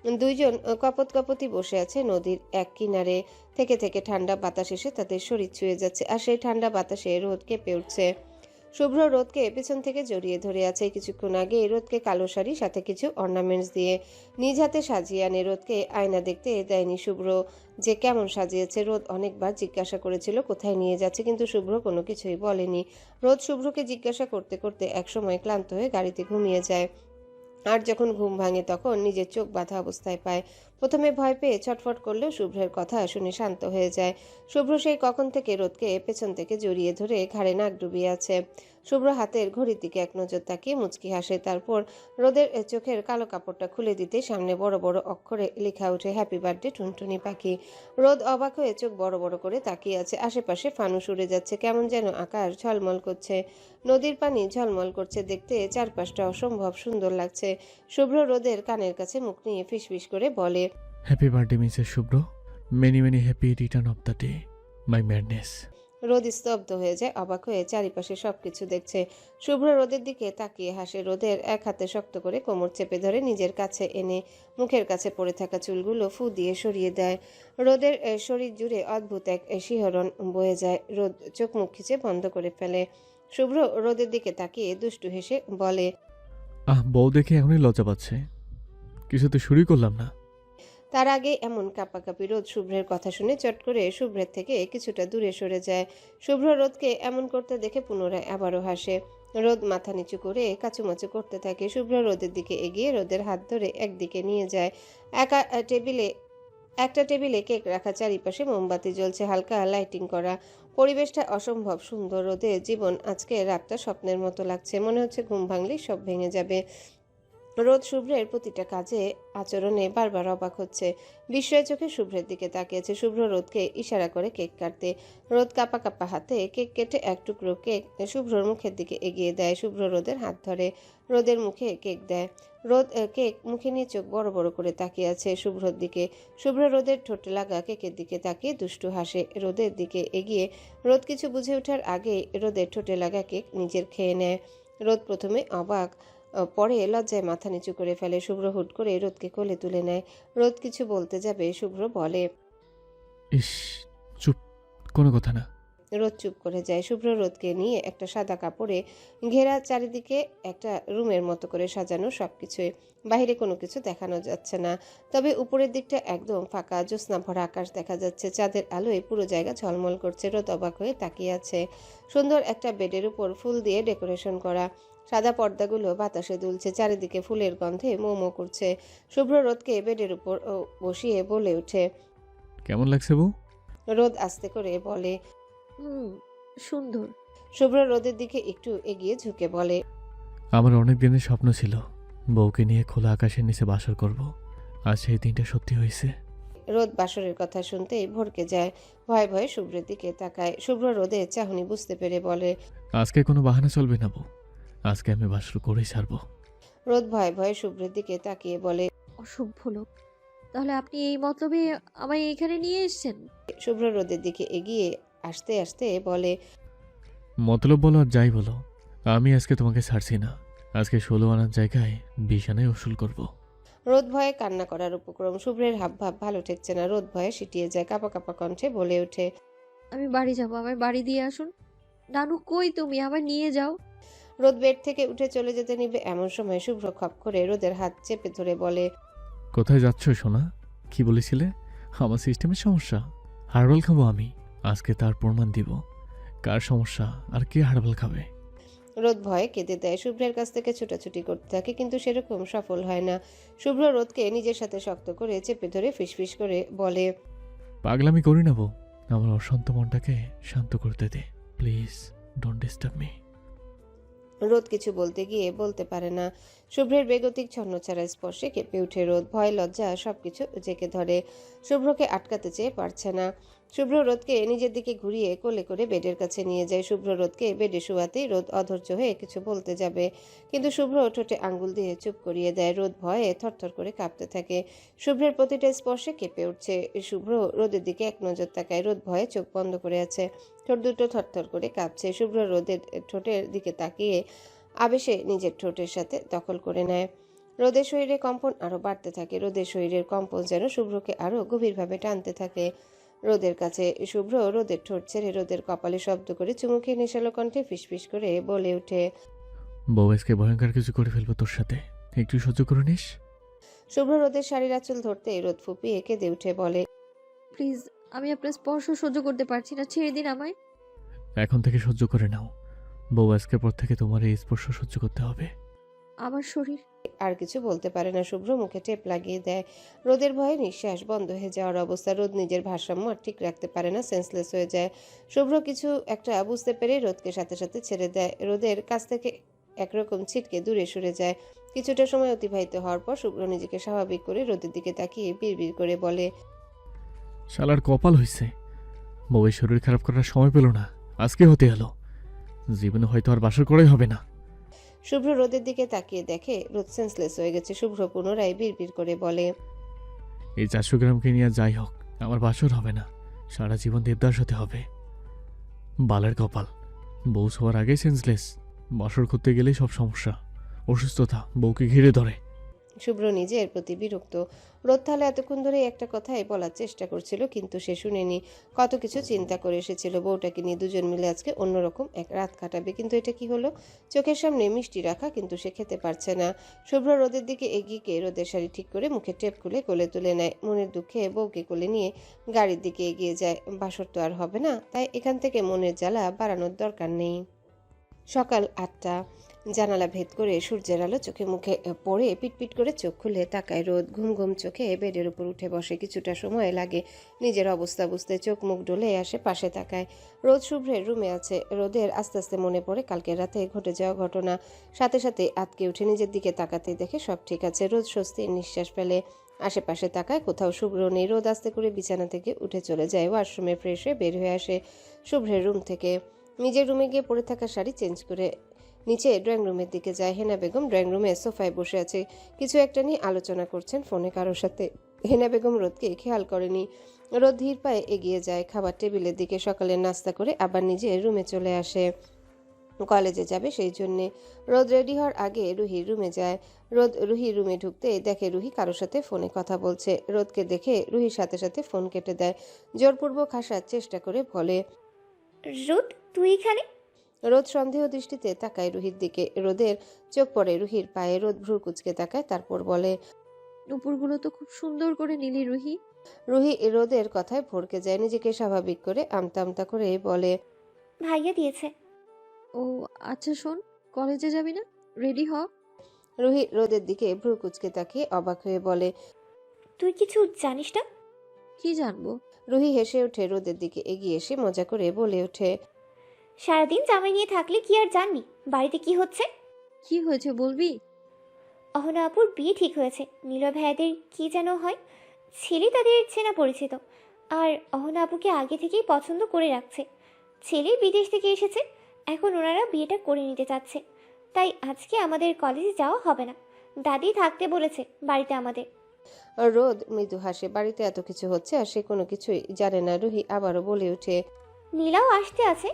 দুইজন কপত কপতি বসে আছে নদীর এক কিনারে। থেকে থেকে ঠান্ডা বাতাস এসে তাদের শরীর ছুঁয়ে যাচ্ছে, আর সেই ঠান্ডা বাতাসে রোদ কেঁপে উঠছে। শুভ্র রোদকে পেছন থেকে জড়িয়ে ধরে আছে। কিছুক্ষণ আগে রোদকে কালো শাড়ি সাথে কিছু অর্নামেন্টস দিয়ে নিজ হাতে সাজিয়ে আনে। রোদকে আয়না দেখতে দেয়নি শুভ্র যে কেমন সাজিয়েছে। রোদ অনেকবার জিজ্ঞাসা করেছিল কোথায় নিয়ে যাচ্ছে, কিন্তু শুভ্র কোনো কিছুই বলেনি। রোদ শুভ্রকে জিজ্ঞাসা করতে করতে একসময় ক্লান্ত হয়ে গাড়িতে ঘুমিয়ে যায়। আর যখন ঘুম ভাঙে তখন নিজের চোখ বাঁধা অবস্থায় পায়। প্রথমে ভয় পেয়ে ছটফট করলেও শুভ্রের কথা শুনে শান্ত হয়ে যায়। শুভ্র সেই কখন থেকে রোদকে পেছন থেকে জড়িয়ে ধরে ঘাড়ে নাক ডুবিয়ে আছে। শুভ্র হাতের ঘড়ির দিকে এক নজর তাকিয়ে মুচকি হাসে। তারপর রোদের চোখের কালো কাপড়টা খুলে দিতে সামনে বড় বড় অক্ষরে লেখা ওঠে, হ্যাপি বার্থডে টুনটুনি পাখি। রোদ অবাক হয়ে চোখ বড় বড় করে তাকিয়ে আছে। আশেপাশে ফানুস উড়ে যাচ্ছে, কেমন যেন আকাশ ঝলমল করছে। নদীর পানি ঝলমল করছে, দেখতে চারপাশটা অসম্ভব সুন্দর লাগছে। শুভ্র রোদের কানের কাছে মুখ নিয়ে ফিসফিস করে বলে, happy birthday Mrs Shubhra, many many happy return of the day my madness. রোদ স্তব্ধ হয়ে যায়, অবাক হয়ে চারিপাশে সবকিছু দেখছে। শুভ্র রোদের দিকে তাকিয়ে হাসে। রোদের এক হাতে শক্ত করে কোমর চেপে ধরে নিজের কাছে এনে মুখের কাছে পড়ে থাকা চুলগুলো ফু দিয়ে সরিয়ে দেয়। রোদের শরীর জুড়ে অদ্ভুত এক শিহরণ বয়ে যায়। রোদ চোখ মুখ খিচে বন্ধ করে ফেলে। শুভ্র রোদের দিকে তাকিয়ে দুষ্টু হেসে বলে, বউ দেখে এখনই লজ্জা পাচ্ছে, কিছু তো শুরুই করলাম না। তার আগে এমন কাঁপাকাঁপি। রোদ শুভ্রের কথা শুনে চট করে শুভ্রের থেকে কিছুটা দূরে সরে যায়। শুভ্র রোদকে এমন করতে দেখে পুনরায় আবারও হাসে। রোদ মাথা নিচু করে কাচুমাচু করতে থাকে। শুভ্র রোদের দিকে এগিয়ে রোদের হাত ধরে একদিকে নিয়ে যায়। একটা টেবিলে কেক রাখা, চারিপাশে মোমবাতি জ্বলছে, হালকা লাইটিং করা। পরিবেশটা অসম্ভব সুন্দর। রোদের জীবন আজকে রাতটা স্বপ্নের মতো লাগছে। মনে হচ্ছে ঘুম ভাঙলেই সব ভেঙে যাবে। রোদ শুভ্রের প্রতিটা কাজে আচরণে বারবার অবাক হচ্ছে। বিস্ময় চোখে শুভ্রের দিকে তাকিয়েছে। শুভ্র রোদকে ইশারা করে কেক কাটতে। রোদ কাপা কাপা হাতে কেক কেটে এক টুকরো কেক শুভ্রর মুখের দিকে এগিয়ে দেয়। শুভ্র রোদের হাত ধরে রোদের মুখে কেক দেয়। রোদ কেক মুখে নিয়ে চোখ বড় বড় করে তাকিয়ে আছে শুভ্রর দিকে। শুভ্র রোদের ঠোঁটে লাগা কেকের দিকে তাকিয়ে দুষ্টু হাসে। রোদের দিকে এগিয়ে রোদ কিছু বুঝে ওঠার আগে রোদের ঠোঁটে লাগা কেক নিজের খেয়ে নেয়। রোদ প্রথমে অবাক, পরে লজ্জায় মাথা নিচু করে ফেলে। শুভ্র হুট করে রোদকে কোলে তুলে নেয়। রোদ কিছু বলতে যাবে, শুভ্র বলে, ইস, চুপ, কোনো কথা না। রোদ চুপ করে যায়। শুভ্র রোদকে নিয়ে একটা সাদা কাপড়ে ঘেরা, চারিদিকে একটা রুমের মতো করে সাজানো, সবকিছুই। বাইরে কোনো কিছু দেখানো যাচ্ছে না, তবে উপরের দিকটা একদম ফাঁকা, জ্যোৎস্না ভরা আকাশ দেখা যাচ্ছে। চাঁদের আলোয় পুরো জায়গা ঝলমল করছে। রোদ অবাক হয়ে তাকিয়ে আছে। সুন্দর একটা বেডের উপর ফুল দিয়ে ডেকোরেশন করা, সাদা পর্দাগুলো বাতাসে দুলছে, চারিদিকে ফুলের গন্ধে মো মো করছে। শুভ্র রোদকে বেডের উপর বসিয়ে বলে ওঠে। কেমন লাগছে বউ? রোদ আস্তে করে বলে, সুন্দর। শুভ্র রোদের দিকে একটু এগিয়ে ঝুঁকে বলে, আমার অনেক দিনের স্বপ্ন ছিল বউকে নিয়ে খোলা আকাশের নিচে বাসর করব। আজ সেই দিনটা সত্যি হয়েছে। রোদ বাসরের কথা শুনতেই ভরকে যায়। ভয়ে ভয়ে শুভ্রের দিকে তাকায়। শুভ্র রোদের চাহনি বুঝতে পেরে বলে, আজকে কোনো বাহানা চলবে না বউ, আজকে আমি বাসর করেই ছাড়বো। রোদ ভয়ে ভয়ে শুভ্রের দিকে তাকিয়ে বলে, অসভ্য লোক। তাহলে আপনি এই মতলবে আমায় এখানে নিয়ে এসেছেন? শুভ্র রোদের দিকে এগিয়ে আসতে আসতে বলে, মতলব বলো আর যাই বলো, আমি আজকে তোমাকে ছাড়ছি না। আজকে 16 আনার জায়গায় 20 আনায় উসুল করব। রোদ ভয়ে কান্না করার উপক্রম। শুভ্রের হাবভাব ভালো ঠেকছে না। রোদ ভয়ে সিটিয়ে যায়, কাঁপা কাঁপা কণ্ঠে বলে ওঠে, আমি বাড়ি যাব, আমায় বাড়ি দিয়ে আসুন। নানু কই তুমি? আমায় নিয়ে যাও। রোদ বেড থেকে উঠে চলে যেতে নিবে এমন সময় শুভ্র খপ করে রোদের হাত চেপে ধরে বলে, কোথায় যাচ্ছ সোনা? কি বলেছিলে? আমার সিস্টেমের সমস্যা? হার্বাল খাবো আমি। আজকে তার প্রমাণ দিব কার সমস্যা আর কে হার্বাল খাবে। রোদ ভয়ে কেঁদে দেয়। শুভ্রের কাছ থেকে ছুটাছুটি করতে থাকে, কিন্তু সেরকম সফল হয় না। শুভ্র রোদকে নিজের সাথে শক্ত করে চেপে ধরে ফিসফিস করে বলে, পাগলামি করি না বউ, আমার অশান্ত মনটাকে শান্ত করতে দে প্লিজ, ডোন্ট ডিস্টার্ব মি। রোদ কিছু বলতে গিয়ে বলতে পারে না। শুভ্রের বেগতিক ছন্নছাড়া স্পর্শে কেঁপে উঠে রোদ। ভয় লজ্জা সবকিছু জেঁকে ধরে। শুভ্রকে আটকাতে চেয়ে পারছে না। শুভ্র রোদকে নিজের দিকে ঘুরিয়ে কোলে করে বেডের কাছে নিয়ে যায়। শুভ্র রোদকে বেডে শোয়াতেই রোদ অধৈর্য হয়ে কিছু বলতে যাবে, কিন্তু শুভ্র ঠোঁটে আঙ্গুল দিয়ে চুপ করিয়ে দেয়। রোদ ভয়ে থরথর করে কাঁপতে থাকে। শুভ্রের প্রতিটা স্পর্শে কেঁপে উঠছে। শুভ্র রোদের দিকে এক নজর তাকায়। রোদ ভয়ে চোখ বন্ধ করে আছে, ঠোঁট দুটো থরথর করে কাঁপছে। শুভ্র রোদের ঠোঁটের দিকে তাকিয়ে আবেশে নিজের ঠোঁটের সাথে দখল করে নেয়। রোদের শরীরে কম্পন আরো বাড়তে থাকে। রোদের শরীরের কম্পন যেন শুভ্রকে আরো গভীরভাবে টানতে থাকে রোদের কাছে। শুভ্র রোদের ঠোঁট ছেড়ে রোদের কপালে শব্দ করে চুমু খেয়ে নেশালো কণ্ঠে ফিসফিস করে বলে ওঠে, বউ আজকে ভয়ঙ্কর কিছু করে ফেলবো তোর সাথে, একটু সহ্য করে নিস। শুভ্র রোদের শাড়ির আঁচল ধরতে রোদ ফুপিয়ে কেঁদে উঠে বলে, প্লিজ, আমি আপনার স্পর্শ সহ্য করতে পারছি না, ছেড়ে দিন আমায়। এখন থেকে সহ্য করে নাও বউ, আজকের পর থেকে তোমার এই স্পর্শ সহ্য করতে হবে। আমার শরীর। আর কিছু বলতে পারে না। শুভ্র মুখে টেপ লাগিয়ে দেয়। রোদের ভয়ে নিঃশ্বাস বন্ধ হয়ে যাওয়ার অবস্থা। রোদ নিজের ভারসাম্য আর ঠিক রাখতে পারে না, সেন্সলেস হয়ে যায়। শুভ্র কিছু একটা বুঝতে পেরে রোদকে সাথে সাথে ছেড়ে দেয়। রোদের কাছ থেকে একরকম ছিটকে দূরে সরে যায়। কিছুটা সময় অতিবাহিত হওয়ার পর শুভ্র নিজেকে স্বাভাবিক করে রোদের দিকে তাকিয়ে বিড়বিড় করে বলে, শালার কপাল হইছে, বউয়ের শরীর খারাপ করার সময় পেল না, আজকে হতে এলো। জীবনে হয়তো আর বাসর করাই হবে না। শুভ্র রোদের দিকে তাকিয়ে দেখে রোদ সেন্সলেস হয়ে গেছে। শুভ্র পুনরায় বিড়বিড় করে বলে, এই 400 গ্রামকে নিয়ে যাই হোক, আমার বাসর হবে না, সারা জীবন দেবদার সাথে হবে। বালের কপাল, বউ সবার আগে সেন্সলেস, বাসর করতে গেলেই সব সমস্যা, অসুস্থতা বউকে ঘিরে ধরে। শুভ্র নিজের প্রতি বিরক্ত। রোদ তাহলে এতক্ষণ ধরে একটা কথাই বলার চেষ্টা করছিল, কিন্তু সে শুনেনি। কত কিছু চিন্তা করে এসেছিল বউটাকে নিয়ে দুজন মিলে আজকে অন্যরকম এক রাত কাটাবে, কিন্তু এটা কি হলো? চোখের সামনে মিষ্টি রাখা, কিন্তু সে খেতে পারছে না। শুভ্র রোদের দিকে এগিয়ে গিয়ে রোদের শাড়ি ঠিক করে মুখে টেপ খুলে কোলে তুলে নেয়। মনের দুঃখে বউকে কোলে নিয়ে গাড়ির দিকে এগিয়ে যায়। বাসর তো আর হবে না, তাই এখান থেকে মনের জ্বালা বাড়ানোর দরকার নেই। সকাল 8টা। জানালা ভেদ করে সূর্যের আলো চোখে মুখে পড়ে পিটপিট করে চোখ খুলে তাকায় রোদ। ঘুম ঘুম চোখে বেডের উপর উঠে বসে। কিছুটা সময় লাগে নিজের অবস্থা বুঝতে। চোখ মুখ ডলে আসে, পাশে তাকায়। রোদ শুভ্রের রুমে আছে। রোদের আস্তে আস্তে মনে পড়ে কালকের রাতে ঘটে যাওয়া ঘটনা। সাথে সাথে আতকে উঠে নিজের দিকে তাকাতে দেখে সব ঠিক আছে। রোদ স্বস্তির নিঃশ্বাস ফেলে। আশেপাশে তাকায়, কোথাও শুভ্র নেই। রোদ আস্তে করে বিছানা থেকে উঠে চলে যায়। ওয়াশরুমে ফ্রেশ হয়ে বের হয়ে আসে শুভ্রের রুম থেকে। নিজের রুমে গিয়ে পরে থাকা শাড়ি চেঞ্জ করে নিচে ড্রয়িং রুমের দিকে যায়। হেনা বেগম ড্রয়িং রুমে সোফায় বসে আছে, কিছু একটা নিয়ে আলোচনা করছেন ফোনে কারোর সাথে। হেনা বেগম রোদকে খেয়াল করেনি। রোদ ধীর পায়ে এগিয়ে যায় খাবার টেবিলের দিকে। সকালের নাস্তা করে আবার নিজের রুমে চলে আসে, কলেজে যাবে সেই জন্যে। রোদ রেডি হওয়ার আগে রুহির রুমে যায়। রোদ রুহির রুমে ঢুকতে দেখে রুহি কারোর সাথে ফোনে কথা বলছে। রোদকে দেখে রুহির সাথে সাথে ফোন কেটে দেয়। জোরপূর্বক হাসার চেষ্টা করে বলে, রোদ তুই এখানে? রোদ সন্দেহ দৃষ্টিতে তাকায় রুহির দিকে। রোদের চোখ পড়ে রুহির পায়ে। রোদ ভ্রু কুচকে তাকায়, তারপর বলে, নুপুরগুলো তো খুব সুন্দর করে নিলি রুহি। রুহি রোদের কথায় ভড়কে যায়, নিজেকে স্বাভাবিক করে আমতা আমতা করে বলে, ভাইয়া দিয়েছে। ও আচ্ছা শোন, কলেজে যাবি না? রেডি হ। রুহি রোদের দিকে ভ্রু কুচকে তাকিয়ে অবাক হয়ে বলে, তুই কিছু জানিস না? কি জানবো? রুহি হেসে ওঠে, রোদের দিকে এগিয়ে এসে মজা করে বলে ওঠে, সারাদিন জামাই নিয়ে থাকলে কি আর জানবি বাড়িতে কি হচ্ছে? কি হয়েছে বলবি? অহনা আপুর বিয়ে ঠিক হয়েছে। নীলয় ভাইয়াদের কি যেন হয়, ছেলে তাদের চেনা পরিচিত। আর অহনা আপুকে আগে থেকেই পছন্দ করে রাখছে। ছেলে বিদেশ থেকে এসেছে, এখন ওনারা বিয়েটা করে নিতে চাচ্ছে। তাই আজকে আমাদের কলেজে যাওয়া হবে না, দাদি থাকতে বলেছে বাড়িতে আমাদের। রোদ মৃদু হাসে। বাড়িতে এত কিছু হচ্ছে আর সে কোনো কিছুই জানে না। রুহি আবারও বলে ওঠে, নীলাও আসতে আছে।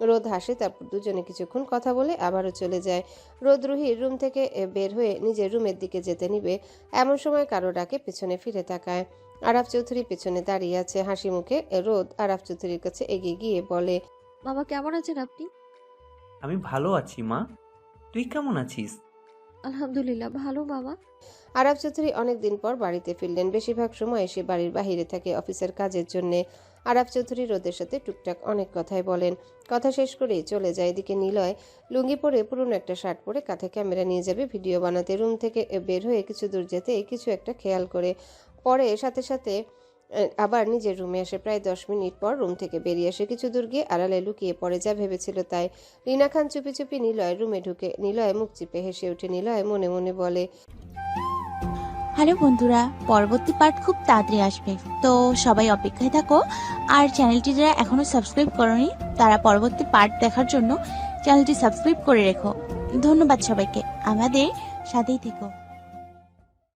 রোদ হাসে, তারপর দুজনে কিছুক্ষণ কথা বলে আবারও চলে যায়। রোদ রুহির রুম থেকে বের হয়ে নিজের রুমের দিকে যেতে নিবে, এমন সময় কারো ডাকে পেছনে ফিরে তাকায়। আরাফ চৌধুরী পেছনে দাঁড়িয়ে আছে হাসি মুখে। রোদ আরাফ চৌধুরীর কাছে এগিয়ে গিয়ে বলে, বাবা কেমন আছেন আপনি? আমি ভালো আছি মা, তুই কেমন আছিস? আলহামদুলিল্লাহ ভালো বাবা। আরাফ চৌধুরী অনেকদিন পর বাড়িতে ফিরলেন। বেশিরভাগ সময় সে বাড়ির বাহিরে থাকে অফিসের কাজের জন্য। আরাফ চৌধুরী রোদের সাথে টুকটাক অনেক কথাই বলেন। কথা শেষ করেই চলে যায়। এদিকে নিলয় লুঙ্গি পরে পুরনো একটা শার্ট পরে কাঁধে ক্যামেরা নিয়ে যাবে ভিডিও বানাতে। রুম থেকে বের হয়ে কিছু দূর যেতে কিছু একটা খেয়াল করে পরে সাথে সাথে আবার নিজের রুমে আসে। প্রায় 10 মিনিট পর রুম থেকে বেরিয়ে আসে। কিছু দূর গিয়ে আড়ালে লুকিয়ে পড়ে, যা ভেবেছিল তাই। রিনা খান চুপি চুপি নিলয় রুমে ঢুকে। নিলয় মুখ চিপে হেসে ওঠে। নিলয় মনে মনে বলে, হ্যালো বন্ধুরা, পরবর্তী পার্ট খুব তাড়াতাড়ি আসবে, তো সবাই অপেক্ষায় থাকো। আর চ্যানেলটি যারা এখনো সাবস্ক্রাইব করোনি তারা পরবর্তী পার্ট দেখার জন্য চ্যানেলটি সাবস্ক্রাইব করে রেখো। ধন্যবাদ সবাইকে, আমাদের সাথেই থেকো।